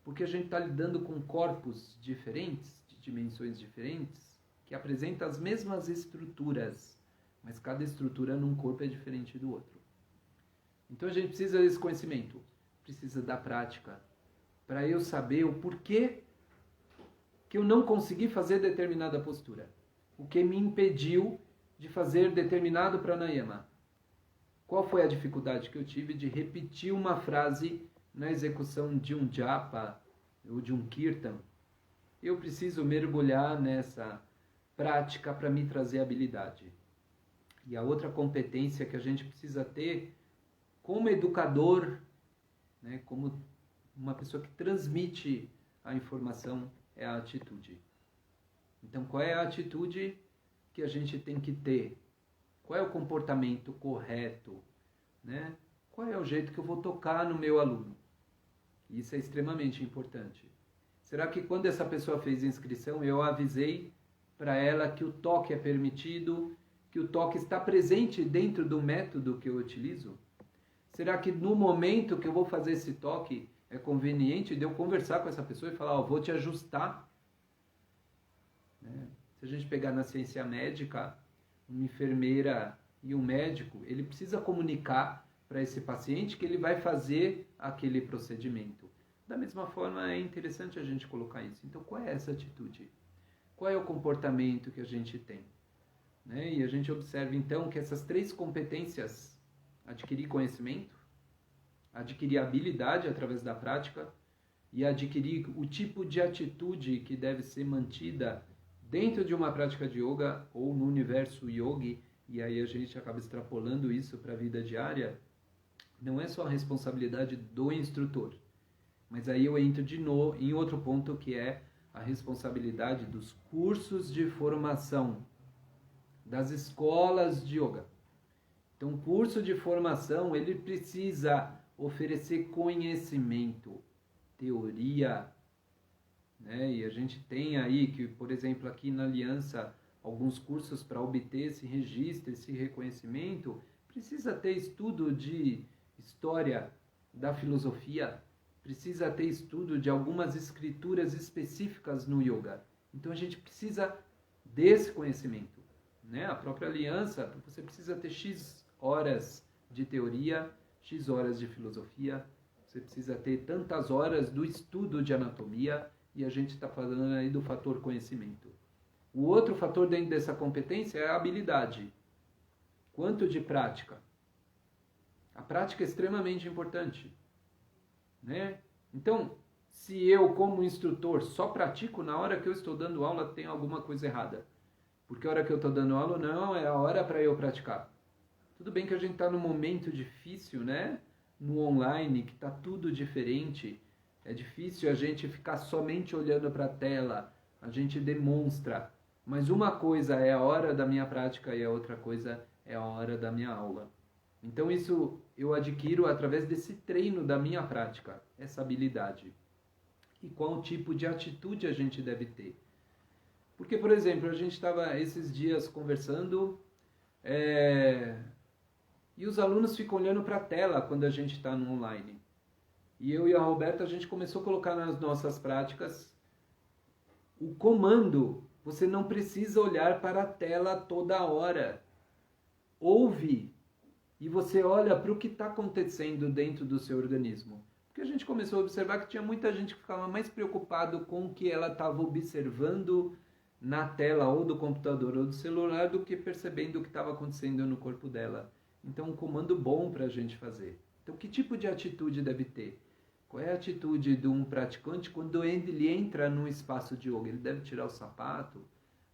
porque a gente está lidando com corpos diferentes, de dimensões diferentes, que apresentam as mesmas estruturas, mas cada estrutura num corpo é diferente do outro. Então a gente precisa desse conhecimento, precisa da prática, para eu saber o porquê que eu não consegui fazer determinada postura, o que me impediu de fazer determinado pranayama. Qual foi a dificuldade que eu tive de repetir uma frase na execução de um japa ou de um kirtan? Eu preciso mergulhar prática para me trazer habilidade. E a outra competência que a gente precisa ter como educador, né, como uma pessoa que transmite a informação, é a atitude. Então, qual é a atitude que a gente tem que ter? Qual é o comportamento correto? Né? Qual é o jeito que eu vou tocar no meu aluno? Isso é extremamente importante. Será que quando essa pessoa fez a inscrição, eu avisei para ela que o toque é permitido, que o toque está presente dentro do método que eu utilizo? Será que no momento que eu vou fazer esse toque, é conveniente de eu conversar com essa pessoa e falar, vou te ajustar? Né? Se a gente pegar na ciência médica, uma enfermeira e um médico, ele precisa comunicar para esse paciente que ele vai fazer aquele procedimento. Da mesma forma, é interessante a gente colocar isso. Então, qual é essa atitude? Qual é o comportamento que a gente tem? Né? E a gente observa, então, que essas 3 competências, adquirir conhecimento, adquirir habilidade através da prática e adquirir o tipo de atitude que deve ser mantida dentro de uma prática de yoga ou no universo yogi, e aí a gente acaba extrapolando isso para a vida diária, não é só a responsabilidade do instrutor, mas aí eu entro de novo em outro ponto que é a responsabilidade dos cursos de formação, das escolas de yoga. Então, o curso de formação, ele precisa oferecer conhecimento, teoria, né? E a gente tem aí que, por exemplo, aqui na Aliança, alguns cursos para obter esse registro, esse reconhecimento, precisa ter estudo de história da filosofia, precisa ter estudo de algumas escrituras específicas no yoga. Então, a gente precisa desse conhecimento, né? A própria Aliança, você precisa ter X horas de teoria, X horas de filosofia, você precisa ter tantas horas do estudo de anatomia, e a gente está falando aí do fator conhecimento. O outro fator dentro dessa competência é a habilidade. Quanto de prática? A prática é extremamente importante, né? Então, se eu, como instrutor, só pratico na hora que eu estou dando aula, tem alguma coisa errada. Porque a hora que eu estou dando aula, não, é a hora para eu praticar. Tudo bem que a gente está num momento difícil, né? No online, que está tudo diferente. É difícil a gente ficar somente olhando para a tela. A gente demonstra. Mas uma coisa é a hora da minha prática e a outra coisa é a hora da minha aula. Então isso eu adquiro através desse treino da minha prática, essa habilidade. E qual tipo de atitude a gente deve ter? Porque, por exemplo, a gente estava esses dias conversando e os alunos ficam olhando para a tela quando a gente está no online. E eu e a Roberta, a gente começou a colocar nas nossas práticas o comando. Você não precisa olhar para a tela toda hora. Ouve e você olha para o que está acontecendo dentro do seu organismo. Porque a gente começou a observar que tinha muita gente que ficava mais preocupado com o que ela estava observando na tela ou do computador ou do celular do que percebendo o que estava acontecendo no corpo dela. Então, um comando bom para a gente fazer. Então, que tipo de atitude deve ter? Qual é a atitude de um praticante quando ele entra num espaço de yoga? Ele deve tirar o sapato?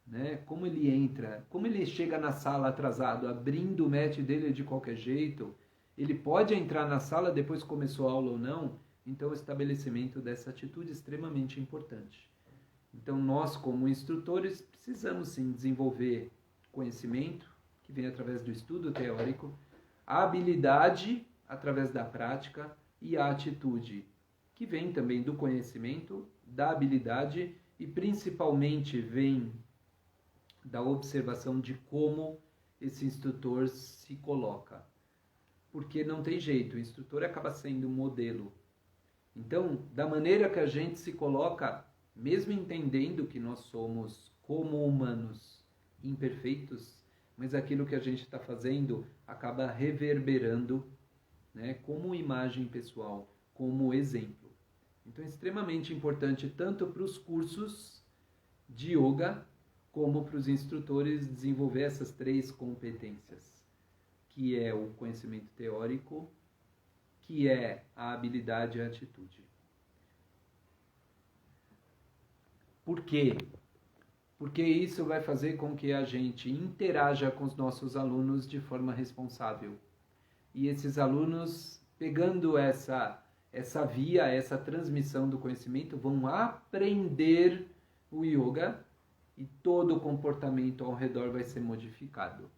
Né? Como ele entra? Como ele chega na sala atrasado, abrindo o mat dele de qualquer jeito? Ele pode entrar na sala depois que começou a aula ou não? Então, o estabelecimento dessa atitude é extremamente importante. Então, nós, como instrutores, precisamos sim desenvolver conhecimento, que vem através do estudo teórico, a habilidade, através da prática, e a atitude, que vem também do conhecimento, da habilidade, e principalmente vem da observação de como esse instrutor se coloca. Porque não tem jeito, o instrutor acaba sendo um modelo. Então, da maneira que a gente se coloca, mesmo entendendo que nós somos, como humanos, imperfeitos, mas aquilo que a gente está fazendo acaba reverberando, né, como imagem pessoal, como exemplo. Então, é extremamente importante tanto para os cursos de yoga, como para os instrutores desenvolver essas 3 competências, que é o conhecimento teórico, que é a habilidade e a atitude. Por quê? porque isso vai fazer com que a gente interaja com os nossos alunos de forma responsável. E esses alunos, pegando essa via, essa transmissão do conhecimento, vão aprender o yoga e todo o comportamento ao redor vai ser modificado.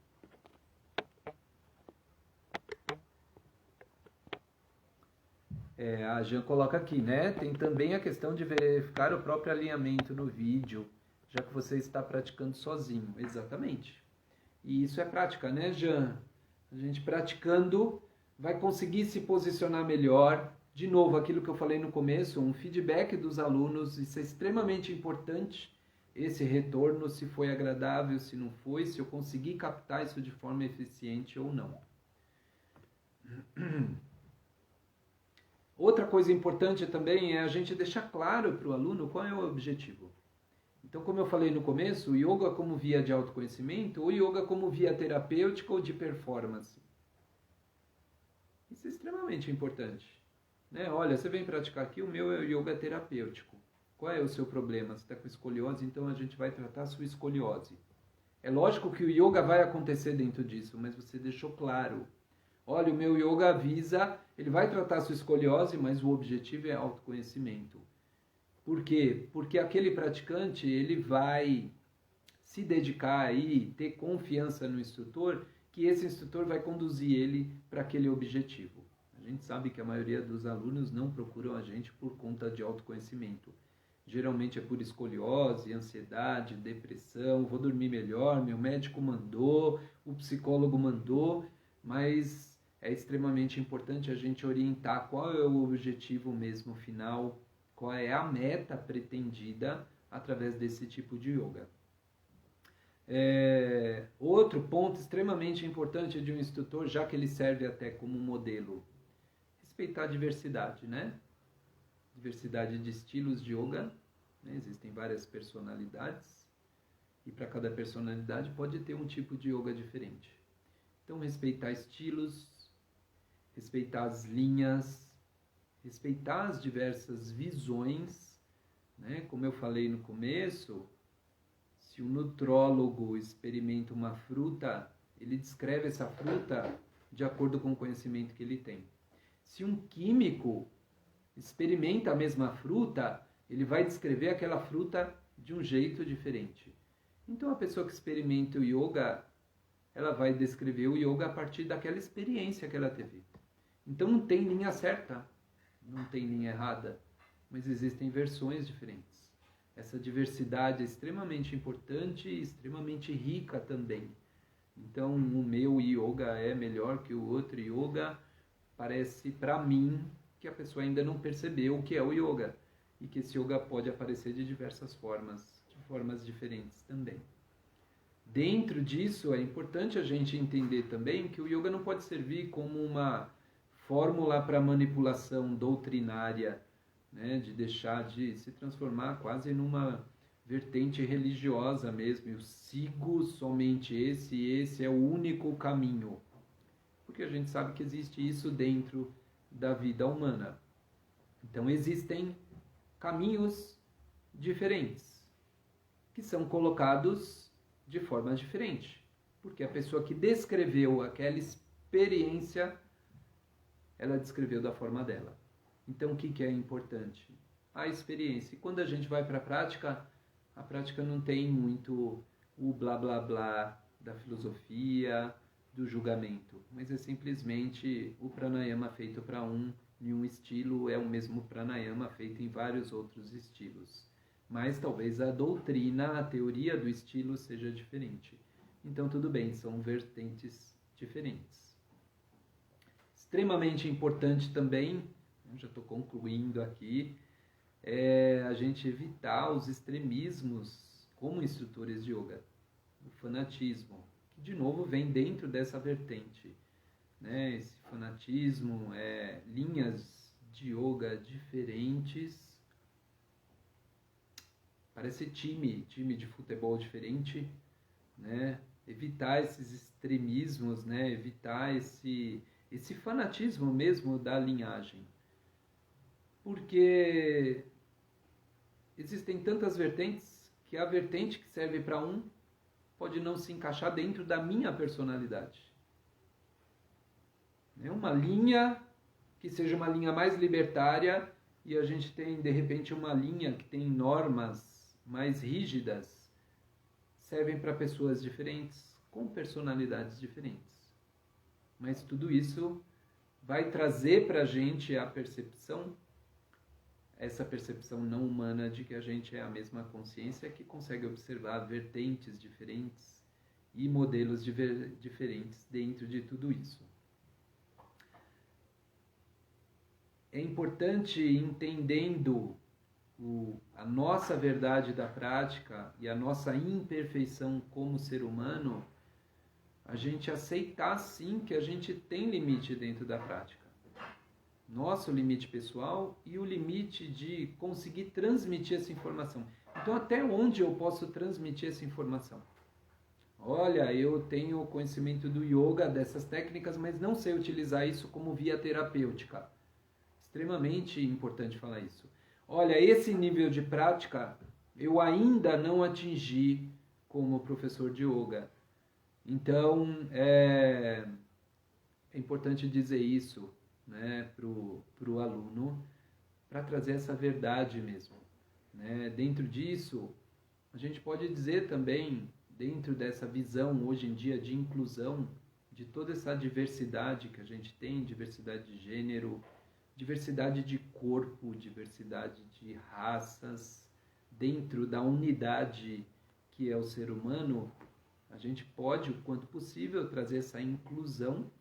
A Jean coloca aqui, né? Tem também a questão de verificar o próprio alinhamento no vídeo, já que você está praticando sozinho. Exatamente. E isso é prática, né, Jean? A gente praticando vai conseguir se posicionar melhor. De novo, aquilo que eu falei no começo, um feedback dos alunos, isso é extremamente importante. Esse retorno, se foi agradável, se não foi, se eu consegui captar isso de forma eficiente ou não. Outra coisa importante também é a gente deixar claro para o aluno qual é o objetivo. Então, como eu falei no começo, o yoga como via de autoconhecimento ou yoga como via terapêutica ou de performance. Isso é extremamente importante. Né? Olha, você vem praticar aqui, o meu é o yoga terapêutico. Qual é o seu problema? Você está com escoliose, então a gente vai tratar a sua escoliose. É lógico que o yoga vai acontecer dentro disso, mas você deixou claro. Olha, o meu yoga visa, ele vai tratar a sua escoliose, mas o objetivo é autoconhecimento. Por quê? Porque aquele praticante, ele vai se dedicar aí, ter confiança no instrutor, que esse instrutor vai conduzir ele para aquele objetivo. A gente sabe que a maioria dos alunos não procuram a gente por conta de autoconhecimento. Geralmente é por escoliose, ansiedade, depressão, vou dormir melhor, meu médico mandou, o psicólogo mandou, mas é extremamente importante a gente orientar qual é o objetivo mesmo final, qual é a meta pretendida através desse tipo de yoga. Outro ponto extremamente importante de um instrutor, já que ele serve até como modelo, respeitar a diversidade, né? Diversidade de estilos de yoga, né? Existem várias personalidades e para cada personalidade pode ter um tipo de yoga diferente. Então, respeitar estilos, respeitar as linhas, respeitar as diversas visões, né? Como eu falei no começo, se um nutrólogo experimenta uma fruta, ele descreve essa fruta de acordo com o conhecimento que ele tem. Se um químico experimenta a mesma fruta, ele vai descrever aquela fruta de um jeito diferente. Então, a pessoa que experimenta o yoga, ela vai descrever o yoga a partir daquela experiência que ela teve. Então, não tem linha certa, não tem linha errada, mas existem versões diferentes. Essa diversidade é extremamente importante e extremamente rica também. Então, o meu yoga é melhor que o outro yoga. Parece, para mim, que a pessoa ainda não percebeu o que é o yoga. E que esse yoga pode aparecer de diversas formas, de formas diferentes também. Dentro disso, é importante a gente entender também que o yoga não pode servir como uma fórmula para manipulação doutrinária, né, de deixar de se transformar quase numa vertente religiosa mesmo. Eu sigo somente esse é o único caminho. Porque a gente sabe que existe isso dentro da vida humana. Então existem caminhos diferentes, que são colocados de forma diferente. Porque a pessoa que descreveu aquela experiência, ela descreveu da forma dela. Então, o que é importante? A experiência. E quando a gente vai para a prática não tem muito o blá blá blá da filosofia, do julgamento, mas é simplesmente o pranayama feito para em um estilo é o mesmo pranayama feito em vários outros estilos. Mas talvez a doutrina, a teoria do estilo seja diferente. Então, tudo bem, são vertentes diferentes. Extremamente importante também, já estou concluindo aqui, é a gente evitar os extremismos como instrutores de yoga, o fanatismo, que de novo vem dentro dessa vertente, né? Esse fanatismo, linhas de yoga diferentes, parece time de futebol diferente, né? Evitar esses extremismos, né? Evitar esse fanatismo mesmo da linhagem. Porque existem tantas vertentes que a vertente que serve para um pode não se encaixar dentro da minha personalidade. É uma linha que seja uma linha mais libertária e a gente tem, de repente, uma linha que tem normas mais rígidas, servem para pessoas diferentes, com personalidades diferentes. Mas tudo isso vai trazer para a gente a percepção, essa percepção não humana de que a gente é a mesma consciência que consegue observar vertentes diferentes e modelos diferentes dentro de tudo isso. É importante, entendendo a nossa verdade da prática e a nossa imperfeição como ser humano, a gente aceitar sim que a gente tem limite dentro da prática. Nosso limite pessoal e o limite de conseguir transmitir essa informação. Então, até onde eu posso transmitir essa informação? Olha, eu tenho conhecimento do yoga, dessas técnicas, mas não sei utilizar isso como via terapêutica. Extremamente importante falar isso. Olha, esse nível de prática eu ainda não atingi como professor de yoga. Então, é importante dizer isso, né, pro aluno, para trazer essa verdade mesmo. Né? Dentro disso, a gente pode dizer também, dentro dessa visão hoje em dia de inclusão, de toda essa diversidade que a gente tem, diversidade de gênero, diversidade de corpo, diversidade de raças, dentro da unidade que é o ser humano, a gente pode, o quanto possível, trazer essa inclusão,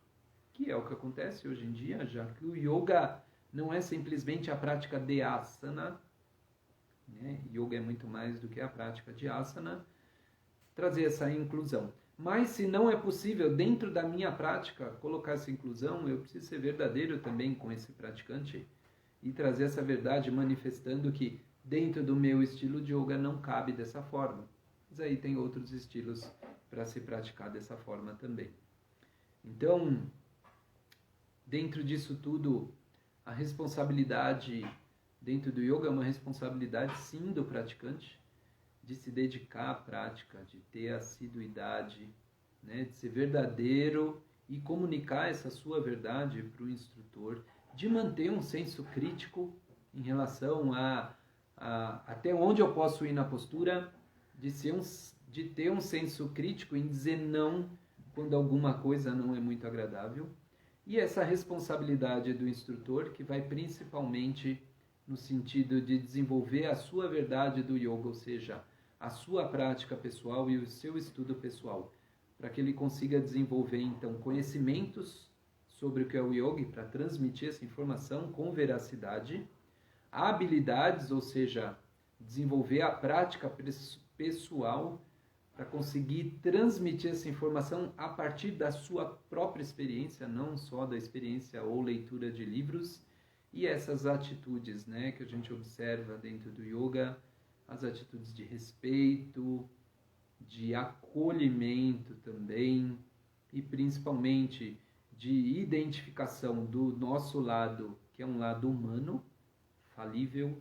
que é o que acontece hoje em dia, já que o yoga não é simplesmente a prática de asana, né? Yoga é muito mais do que a prática de asana, trazer essa inclusão. Mas se não é possível, dentro da minha prática, colocar essa inclusão, eu preciso ser verdadeiro também com esse praticante e trazer essa verdade manifestando que dentro do meu estilo de yoga não cabe dessa forma. Mas aí tem outros estilos para se praticar dessa forma também. Então, dentro disso tudo, a responsabilidade dentro do yoga é uma responsabilidade sim do praticante, de se dedicar à prática, de ter assiduidade, né, de ser verdadeiro e comunicar essa sua verdade para o instrutor, de manter um senso crítico em relação a até onde eu posso ir na postura, de ter um senso crítico em dizer não quando alguma coisa não é muito agradável, e essa responsabilidade do instrutor que vai principalmente no sentido de desenvolver a sua verdade do yoga, ou seja, a sua prática pessoal e o seu estudo pessoal, para que ele consiga desenvolver, então, conhecimentos sobre o que é o yoga para transmitir essa informação com veracidade, habilidades, ou seja, desenvolver a prática pessoal para conseguir transmitir essa informação a partir da sua própria experiência, não só da experiência ou leitura de livros, e essas atitudes, né, que a gente observa dentro do yoga, as atitudes de respeito, de acolhimento também, e principalmente de identificação do nosso lado, que é um lado humano, falível,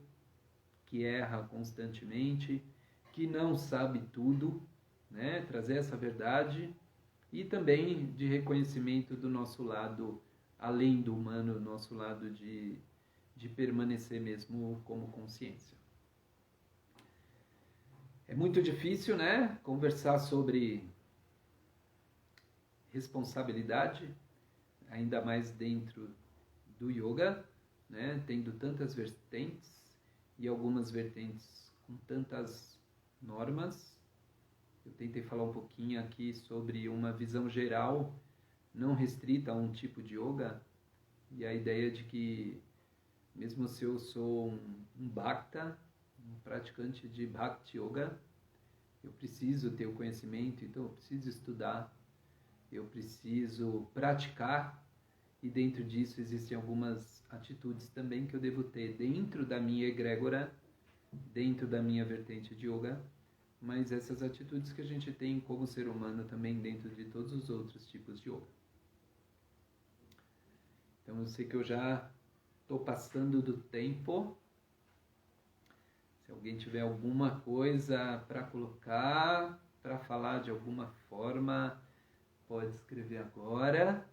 que erra constantemente, que não sabe tudo, né? Trazer essa verdade, e também de reconhecimento do nosso lado, além do humano, nosso lado de permanecer mesmo como consciência. É muito difícil, né, conversar sobre responsabilidade, ainda mais dentro do yoga, né, tendo tantas vertentes e algumas vertentes com tantas normas. Eu tentei falar um pouquinho aqui sobre uma visão geral, não restrita a um tipo de yoga, e a ideia de que, mesmo se eu sou um bhakta, um praticante de Bhakti Yoga, eu preciso ter o conhecimento, então eu preciso estudar, eu preciso praticar, e dentro disso existem algumas atitudes também que eu devo ter dentro da minha egrégora, dentro da minha vertente de yoga, mas essas atitudes que a gente tem como ser humano também dentro de todos os outros tipos de yoga. Então eu sei que eu já estou passando do tempo. Se alguém tiver alguma coisa para colocar, para falar de alguma forma, pode escrever agora.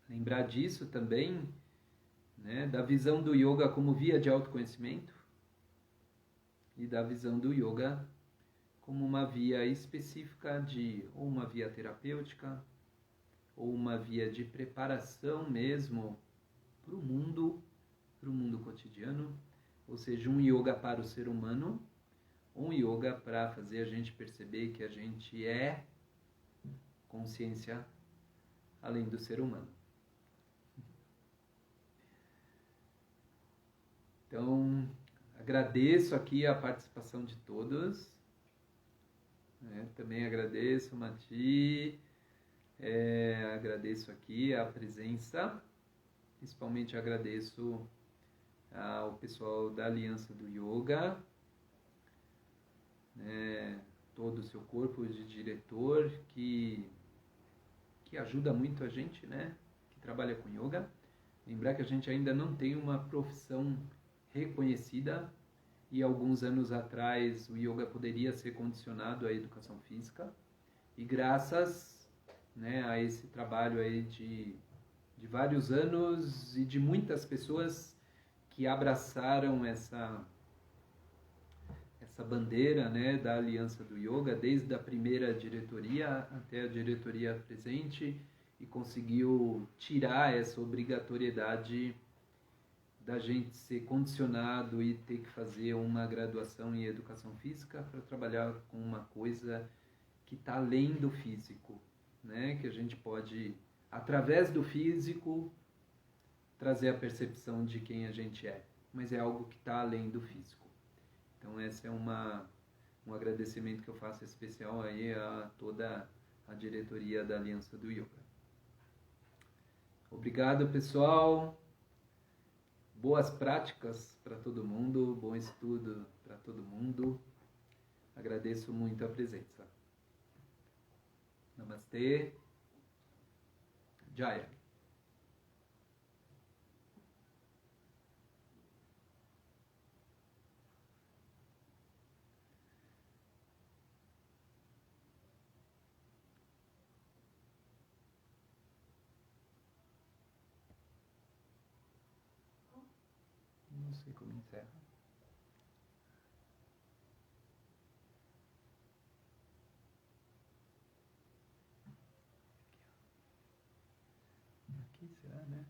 Lembrar disso também, né, da visão do yoga como via de autoconhecimento e da visão do yoga como uma via específica de ou uma via terapêutica ou uma via de preparação mesmo para o mundo cotidiano, ou seja, um yoga para o ser humano, um yoga para fazer a gente perceber que a gente é consciência além do ser humano. Então, agradeço aqui a participação de todos. Também agradeço, Mati. Agradeço aqui a presença. Principalmente agradeço ao pessoal da Aliança do Yoga, todo o seu corpo de diretor que ajuda muito a gente, né? Que trabalha com yoga. Lembrar que a gente ainda não tem uma profissão reconhecida e alguns anos atrás o yoga poderia ser condicionado à educação física e graças, né, a esse trabalho aí de vários anos e de muitas pessoas que abraçaram essa bandeira, né, da Aliança do Yoga, desde a primeira diretoria até a diretoria presente, e conseguiu tirar essa obrigatoriedade da gente ser condicionado e ter que fazer uma graduação em educação física para trabalhar com uma coisa que está além do físico, né? Que a gente pode, através do físico, trazer a percepção de quem a gente é, mas é algo que está além do físico. Então esse é um agradecimento que eu faço especial aí a toda a diretoria da Aliança do Yoga. Obrigado, pessoal. Boas práticas para todo mundo, bom estudo para todo mundo. Agradeço muito a presença. Namastê. Jaya. Não sei como encerra. Aqui será, né?